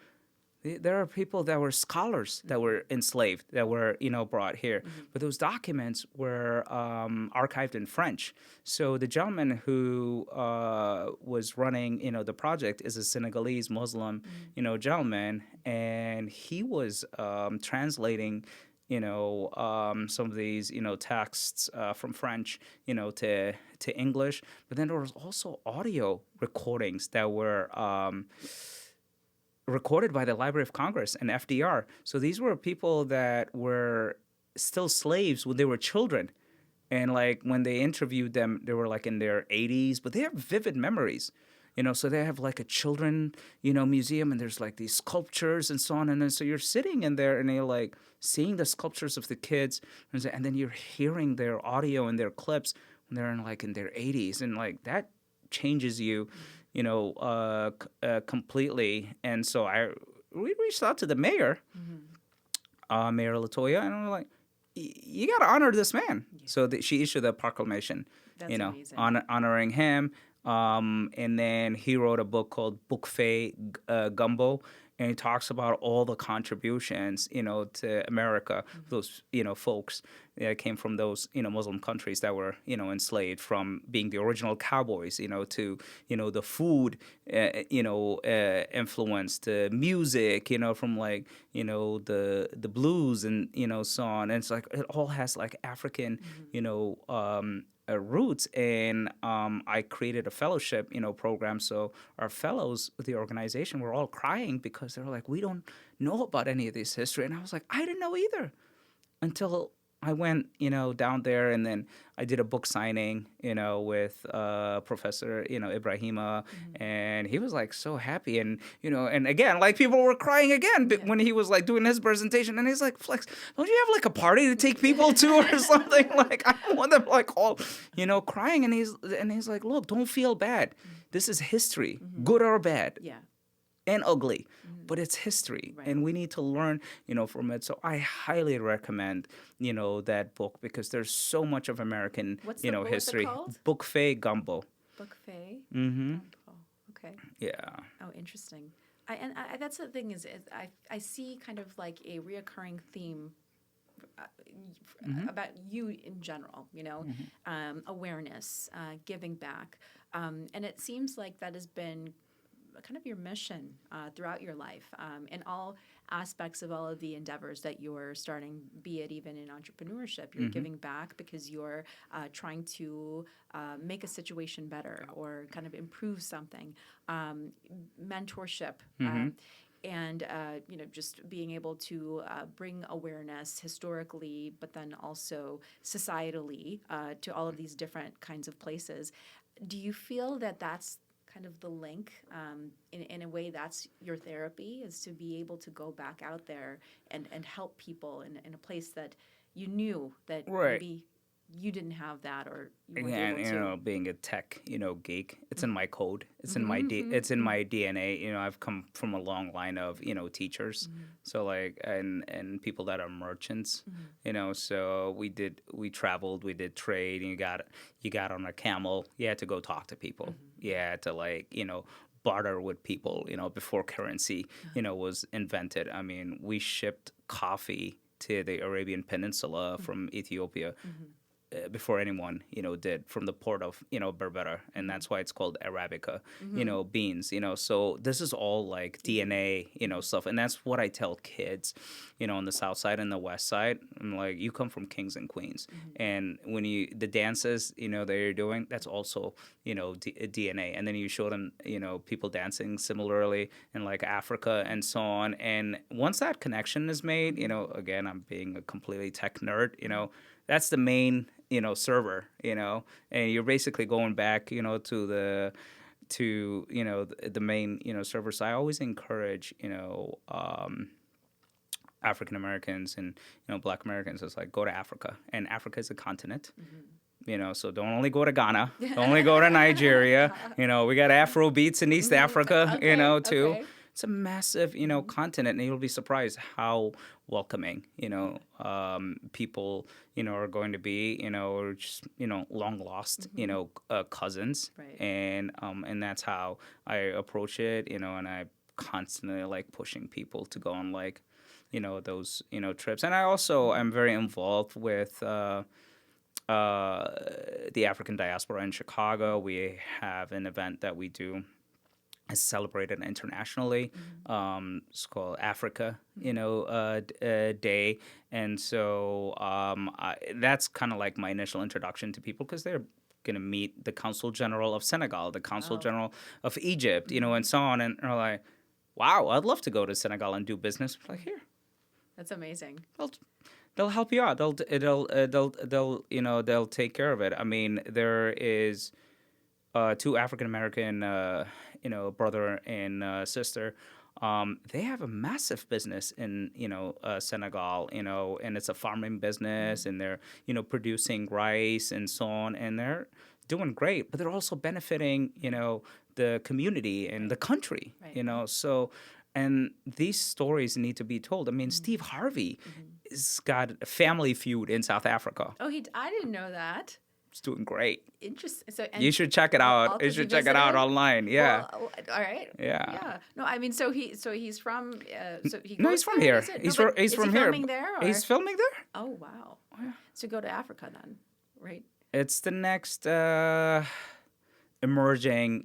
there are people that were scholars that were enslaved, that were, you know, brought here. But those documents were archived in French. So the gentleman who was running, you know, the project is a Senegalese Muslim, you know, gentleman, and he was translating, you know, some of these, you know, texts from French, you know, to English. But then there was also audio recordings that were recorded by the Library of Congress and FDR. So these were people that were still slaves when they were children. And like when they interviewed them, they were like in their 80s, but they have vivid memories. You know, so they have like a children, you know, museum, and there's like these sculptures and so on. And then so you're sitting in there and you're like seeing the sculptures of the kids, and then you're hearing their audio and their clips when they're in their 80s. And like that changes you, you know, completely. And so we reached out to the mayor, Mayor Latoya, and we're like, you got to honor this man. Yeah. So she issued a proclamation, That's you know, amazing. honoring him. And then he wrote a book called Bukfe Gumbo, and he talks about all the contributions, you know, to America, those, you know, folks that came from those, you know, Muslim countries that were, you know, enslaved, from being the original cowboys, you know, to, you know, the food, influence, to music, you know, from like, you know, the blues and, you know, so on. And it's like, it all has like African, you know, roots. And I created a fellowship, you know, program. So our fellows with the organization were all crying because they were like, we don't know about any of this history. And I was like, I didn't know either until I went, down there, and then I did a book signing, with Professor, Ibrahima, and he was like so happy, and and again, like people were crying again when he was like doing his presentation, and he's like, Flex, don't you have like a party to take people to or something? Like I don't want them like all, crying, and he's like, look, don't feel bad. This is history, good or bad. Yeah. And ugly, but it's history, Right. and we need to learn, from it. So I highly recommend, that book, because there's so much of American, What's it history. called? Book Fay Gumbo. Book Fay. Mm-hmm. Oh, okay. Yeah. Oh, interesting. I that's the thing is I see kind of like a reoccurring theme about you in general, awareness, giving back. And it seems like that has been kind of your mission throughout your life in all aspects of all of the endeavors that you're starting, be it even in entrepreneurship. You're giving back because you're trying to make a situation better or kind of improve something. Mentorship. And just being able to bring awareness historically, but then also societally to all of these different kinds of places. Do you feel that that's kind of the link, in a way that's your therapy, is to be able to go back out there and help people in a place that you knew that maybe you didn't have that or you weren't able to. Being a tech, geek, it's in my code. It's in my it's in my DNA. I've come from a long line of, teachers. So like, and people that are merchants, so we traveled, we did trade, and you got on a camel. You had to go talk to people. You had to like, barter with people, before currency, was invented. I mean, we shipped coffee to the Arabian Peninsula from Ethiopia. Before anyone, did, from the port of, Berbera, and that's why it's called Arabica, beans, so this is all like DNA, stuff, and that's what I tell kids, on the South Side and the West Side. I'm like, you come from kings and queens, and when the dances, that you're doing, that's also, DNA, and then you show them, people dancing similarly in like Africa and so on, and once that connection is made, again, I'm being a completely tech nerd, that's the main, server, and you're basically going back, to the main, server. So I always encourage, African Americans and, Black Americans, it's like, go to Africa, and Africa is a continent. So don't only go to Ghana, don't only go to Nigeria. We got Afro beats in East Africa, too. Okay. It's a massive, continent, and you'll be surprised how welcoming, people, are going to be, or just, long lost, cousins. Right. And that's how I approach it, and I constantly like pushing people to go on like, those, trips. And I also am very involved with the African diaspora in Chicago. We have an event that we do. It's celebrated internationally. It's called Africa, Day, and so that's kind of like my initial introduction to people, because they're going to meet the Consul General of Senegal, the Consul General of Egypt, and so on, and they're like, "Wow, I'd love to go to Senegal and do business." Like, here, that's amazing. They'll help you out. They'll take care of it. I mean, there is two African American, brother and sister. They have a massive business in, Senegal, and it's a farming business, and they're, producing rice and so on, and they're doing great, but they're also benefiting, the community and the country, so, and these stories need to be told. I mean, Steve Harvey has got a Family Feud in South Africa. Oh, I didn't know that. It's doing great. Interesting. So, you should check it out. You should check it out online. Yeah. Well, all right. Yeah. Yeah. No, I mean, so he's from. He's from here. He's from here. Filming there? Or? He's filming there. Oh wow. Yeah. So go to Africa then, right? It's the next emerging,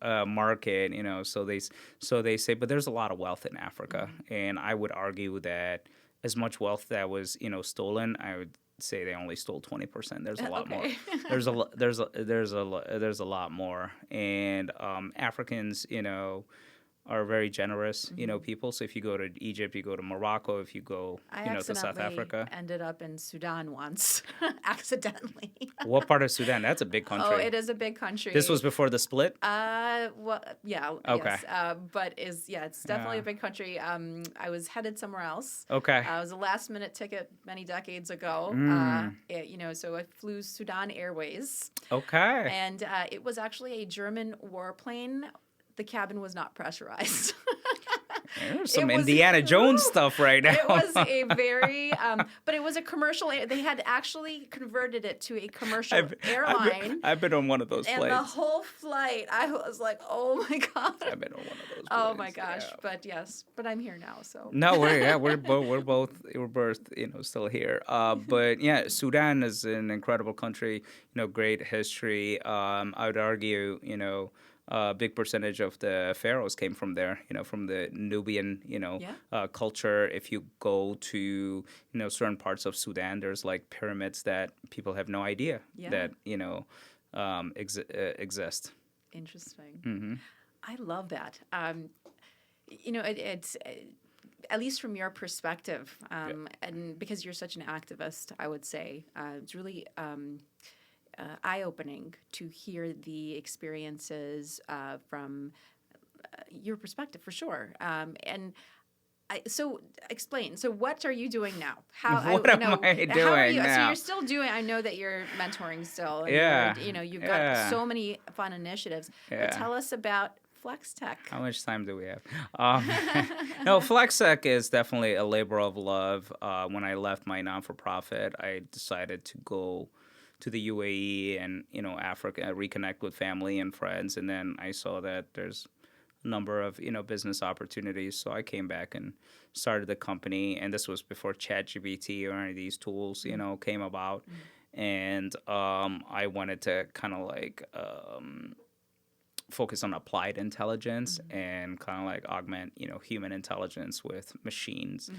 market. So they say, but there's a lot of wealth in Africa, and I would argue that as much wealth that was, stolen, I would say they only stole 20%. There's a lot more. There's a lot more, and Africans, are very generous, people. So if you go to Egypt, you go to Morocco, if you go, I to South accidentally Africa. ended up in Sudan once, accidentally. What part of Sudan? That's a big country. Oh, it is a big country. This was before the split? Well, yeah, Okay. yes, it's definitely a big country. I was headed somewhere else. Okay. It was a last minute ticket many decades ago. So I flew Sudan Airways, Okay. and it was actually a German warplane. The cabin was not pressurized. There's some Indiana Jones stuff right now. It was a very, but it was a commercial. They had actually converted it to a commercial airline. I've been on one of those and flights. The whole flight, I was like, "Oh my god!" I've been on one of those. Oh my gosh! Yeah. But yes, I'm here now. So no, we're both still here. But yeah, Sudan is an incredible country. Great history. I would argue, a big percentage of the pharaohs came from there, from the Nubian, culture. If you go to, certain parts of Sudan, there's like pyramids that people have no idea that, exist. Interesting. Mm-hmm. I love that. It's at least from your perspective, and because you're such an activist, I would say it's really eye-opening to hear the experiences from your perspective, for sure. So explain. So what are you doing now? What am I doing how are you? now? So you're still doing. I know that you're mentoring still. And you've got so many fun initiatives. But tell us about Flex Tech. How much time do we have? No, Flex Tech is definitely a labor of love. When I left my non-for-profit, I decided to go to the UAE and Africa, reconnect with family and friends, and then I saw that there's a number of business opportunities. So I came back and started the company, and this was before ChatGPT or any of these tools came about, and I wanted to kind of like focus on applied intelligence and kind of like augment human intelligence with machines.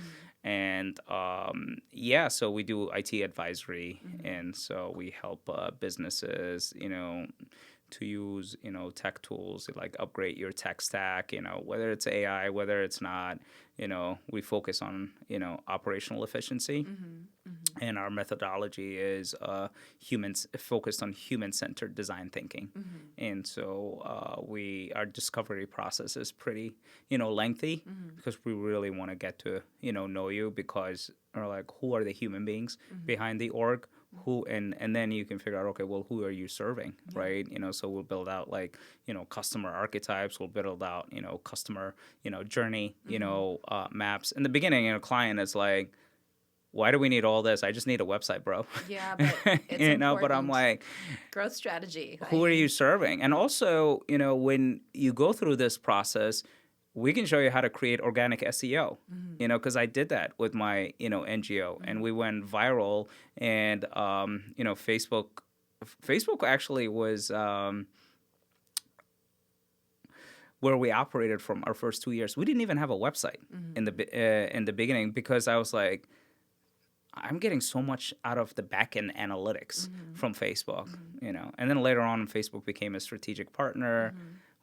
And so we do IT advisory, and so we help businesses to use tech tools, like upgrade your tech stack, whether it's AI, whether it's not, we focus on operational efficiency. And our methodology is focused on human-centered design thinking. And so our discovery process is pretty lengthy, because we really want to get to know you, because who are the human beings behind the org, and then you can figure out, okay, well, who are you serving, right? So we'll build out customer archetypes, we'll build out customer journey maps. In the beginning, a client is like, why do we need all this? I just need a website, bro. Yeah, but it's important. But I'm like, growth strategy. Who are you serving? And also, when you go through this process, we can show you how to create organic SEO, because I did that with my, NGO, and we went viral. And, Facebook actually was where we operated from our first 2 years. We didn't even have a website in the beginning, because I was like, I'm getting so much out of the back-end analytics from Facebook, And then later on, Facebook became a strategic partner.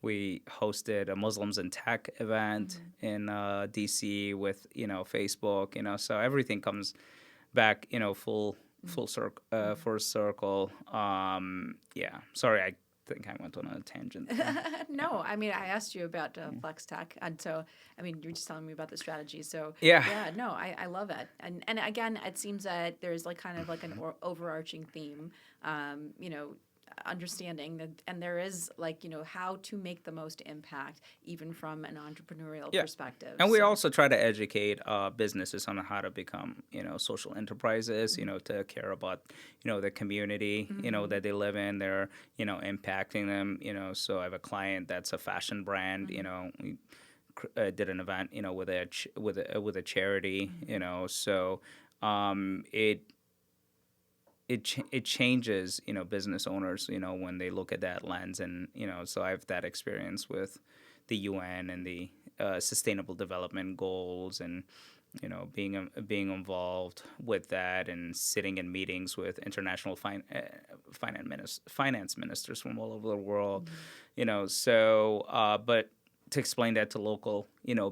We hosted a Muslims in Tech event in DC with Facebook. So everything comes back full circle. Sorry, I think I went on a tangent. No, I mean, I asked you about Flex Tech, and so you're just telling me about the strategy. So no, I love it, and again, it seems that there's kind of an overarching theme, understanding that, and there is how to make the most impact, even from an entrepreneurial perspective. And we also try to educate businesses on how to become social enterprises, to care about the community that they live in. They're impacting them. So I have a client that's a fashion brand. We did an event with a charity. So it changes, business owners, when they look at that lens. And, so I have that experience with the UN and the Sustainable Development Goals, and, being involved with that, and sitting in meetings with international finance ministers from all over the world, but to explain that to local,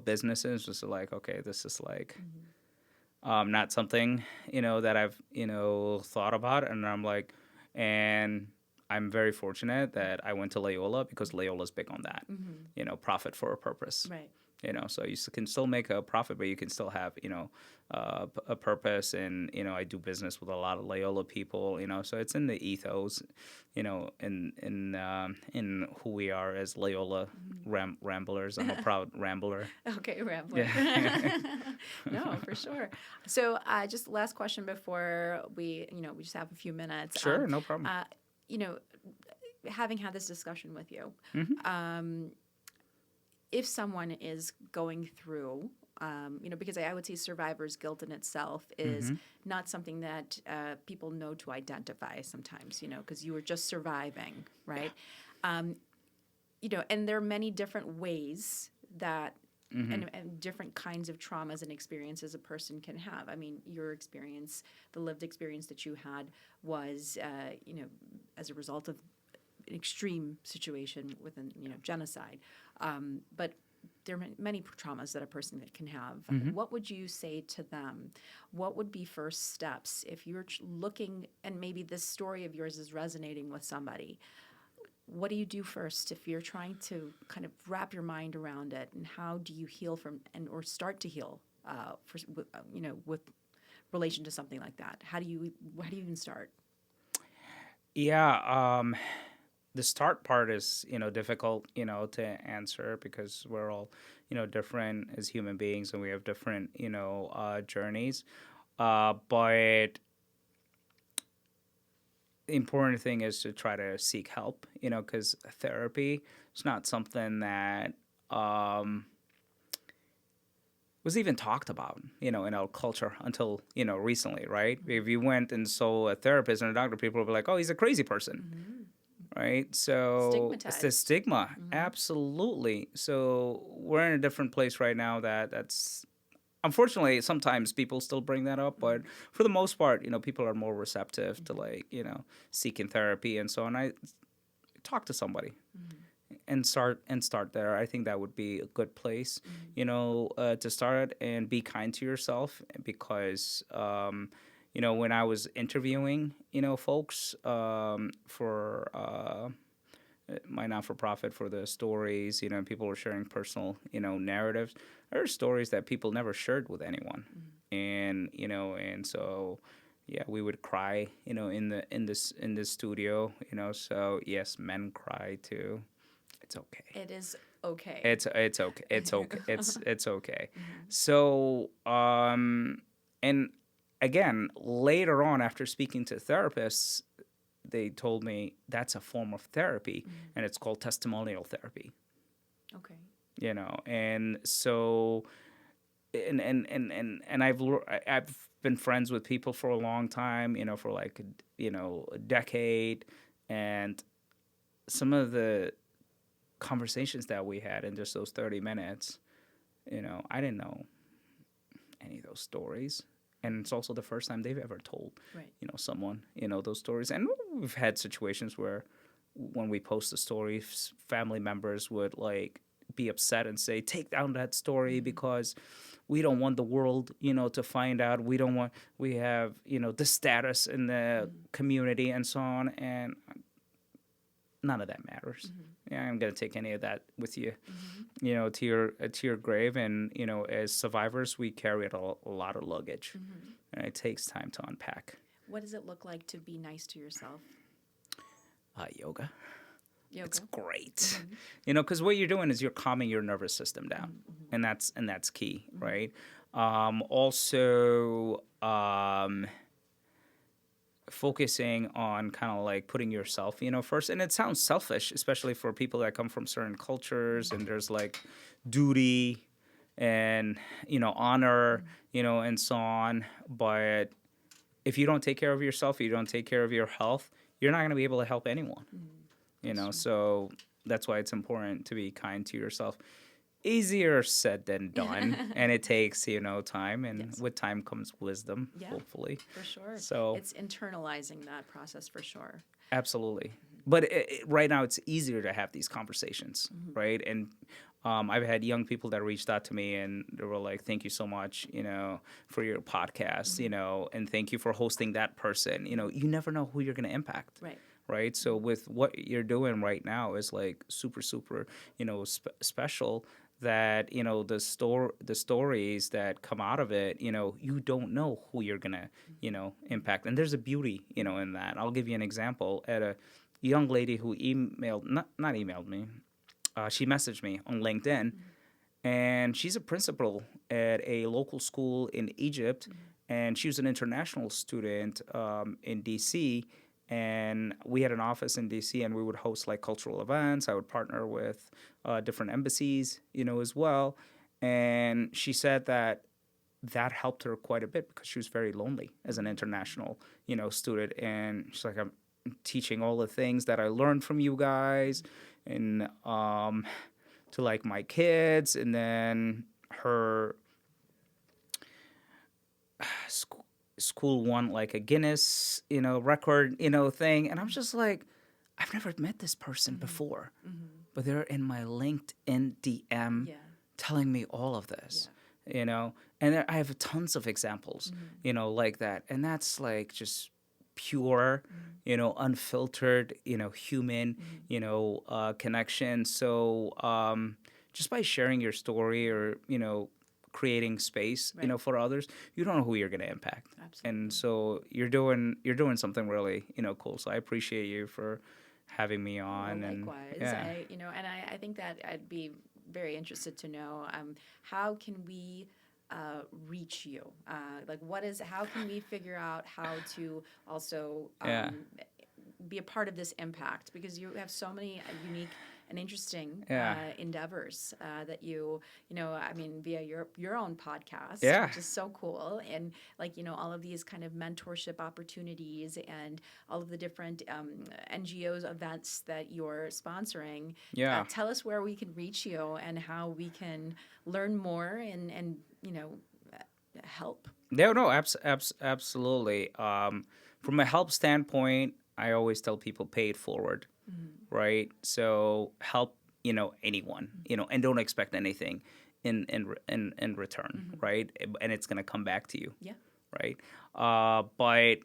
businesses, just like, okay, this is like not something, that I've, thought about. And I'm like, and I'm very fortunate that I went to Loyola because Loyola's big on that, profit for a purpose. Right. So you can still make a profit, but you can still have, a purpose. And, I do business with a lot of Loyola people, so it's in the ethos, in who we are as Loyola ramblers. I'm a proud rambler. Okay, rambler. Yeah. No, for sure. So just last question before we just have a few minutes. Sure, no problem. Having had this discussion with you, Mm-hmm. If someone is going through, because I would say survivor's guilt in itself is not something that people know to identify sometimes, because you were just surviving, right? And there are many different ways that and different kinds of traumas and experiences a person can have. I mean, your experience, the lived experience that you had was, as a result of an extreme situation within, genocide. But there are many traumas that a person that can have. What would you say to them? What would be first steps if you're looking, and maybe this story of yours is resonating with somebody? What do you do first if you're trying to kind of wrap your mind around it, and how do you heal from or start to heal with relation to something like that? How do you even start? Yeah, the start part is, difficult, to answer because we're all, different as human beings and we have different, journeys. But the important thing is to try to seek help, because therapy is not something that was even talked about, in our culture until, recently, right? If you went and saw a therapist and a doctor, people would be like, oh, he's a crazy person, right? So it's the stigma, absolutely. So we're in a different place right now that's unfortunately, sometimes people still bring that up, but for the most part, people are more receptive to seeking therapy and so on. I talk to somebody and start there. I think that would be a good place, to start, and be kind to yourself because, when I was interviewing, folks for my not-for-profit for the stories, people were sharing personal, narratives. There are stories that people never shared with anyone, and and so yeah, we would cry, in the studio, So yes, men cry too. It's okay. It is okay. It's okay. It's okay. It's okay. So and again, later on, after speaking to therapists, they told me that's a form of therapy, and it's called testimonial therapy. Okay. And so, and I've been friends with people for a long time, for like a decade, and some of the conversations that we had in just those 30 minutes, I didn't know any of those stories. And it's also the first time they've ever told, someone, those stories. And we've had situations where when we post the stories, family members would be upset and say, take down that story because we don't want the world, to find out. We have, the status in the community and so on. And none of that matters. Yeah, I'm going to take any of that with you, to your grave. And, as survivors, we carry a lot of luggage. And it takes time to unpack. What does it look like to be nice to yourself? Yoga. It's great. Because what you're doing is you're calming your nervous system down. And that's key, right? Also, focusing on kind of putting yourself, first. And it sounds selfish, especially for people that come from certain cultures and there's duty and, honor, and so on. But if you don't take care of yourself, you don't take care of your health, you're not going to be able to help anyone, So that's why it's important to be kind to yourself. Easier said than done, and it takes, time, and with time comes wisdom, hopefully. For sure. So it's internalizing that process for sure. Absolutely. But right now it's easier to have these conversations, right? And I've had young people that reached out to me and they were like, "Thank you so much, for your podcast, and thank you for hosting that person." You never know who you're going to impact. Right. Right. So with what you're doing right now is like super, super, special. That the stories that come out of it, you don't know who you're gonna, impact, and there's a beauty, in that. I'll give you an example. At a young lady who emailed, not emailed me, she messaged me on LinkedIn, and she's a principal at a local school in Egypt, and she was an international student in DC. And we had an office in DC, and we would host like cultural events. I would partner with different embassies, as well. And she said that helped her quite a bit because she was very lonely as an international, student. And she's like, I'm teaching all the things that I learned from you guys, and to like my kids. And then her school won like a Guinness, record, thing. And I'm just like, I've never met this person before, but they're in my LinkedIn DM telling me all of this, and I have tons of examples, like that. And that's like just pure, unfiltered, human, connection. So just by sharing your story or, creating space, for others, you don't know who you're going to impact. Absolutely. And so you're doing something really, cool. So I appreciate you for having me on. Well, likewise. And I think that I'd be very interested to know how can we reach you? How can we figure out how to also be a part of this impact? Because you have so many unique and interesting endeavors that via your own podcast, which is so cool. And all of these kind of mentorship opportunities and all of the different NGOs events that you're sponsoring. Tell us where we can reach you and how we can learn more and help. No, absolutely. From a help standpoint, I always tell people pay it forward, right? So help, anyone, and don't expect anything in return, right? And it's gonna come back to you, right? But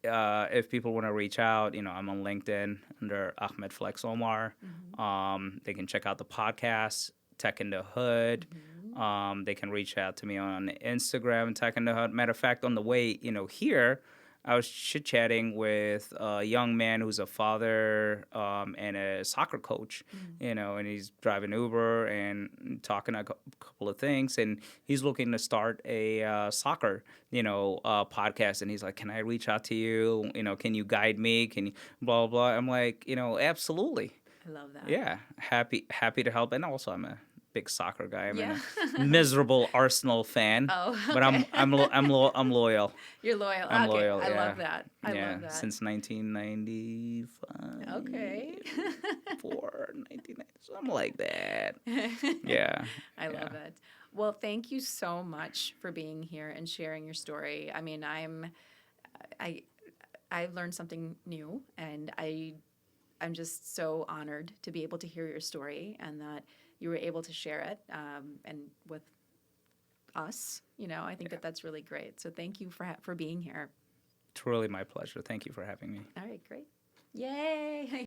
if people want to reach out, I'm on LinkedIn under Ahmed Flex Omar. They can check out the podcast, Tech in the Hood. They can reach out to me on Instagram, Tech in the Hood. Matter of fact, on the way, here, I was chit-chatting with a young man who's a father and a soccer coach, and he's driving Uber and talking a couple of things, and he's looking to start a soccer, podcast, and he's like, can I reach out to you? Can you guide me? Can you blah, blah, blah. I'm like, absolutely. I love that. Yeah, happy to help. And also I'm a big soccer guy. I'm a miserable Arsenal fan. Oh, okay. But I'm loyal. You're loyal. I'm okay. loyal. I love that. I love that. Since 1995. Okay. 1990. Something like that. Yeah. I love it. Well, thank you so much for being here and sharing your story. I mean, I've learned something new, and I'm just so honored to be able to hear your story and that you were able to share it and with us. I think that's really great. So thank you for being here. Truly my pleasure. Thank you for having me. All right, great. Yay.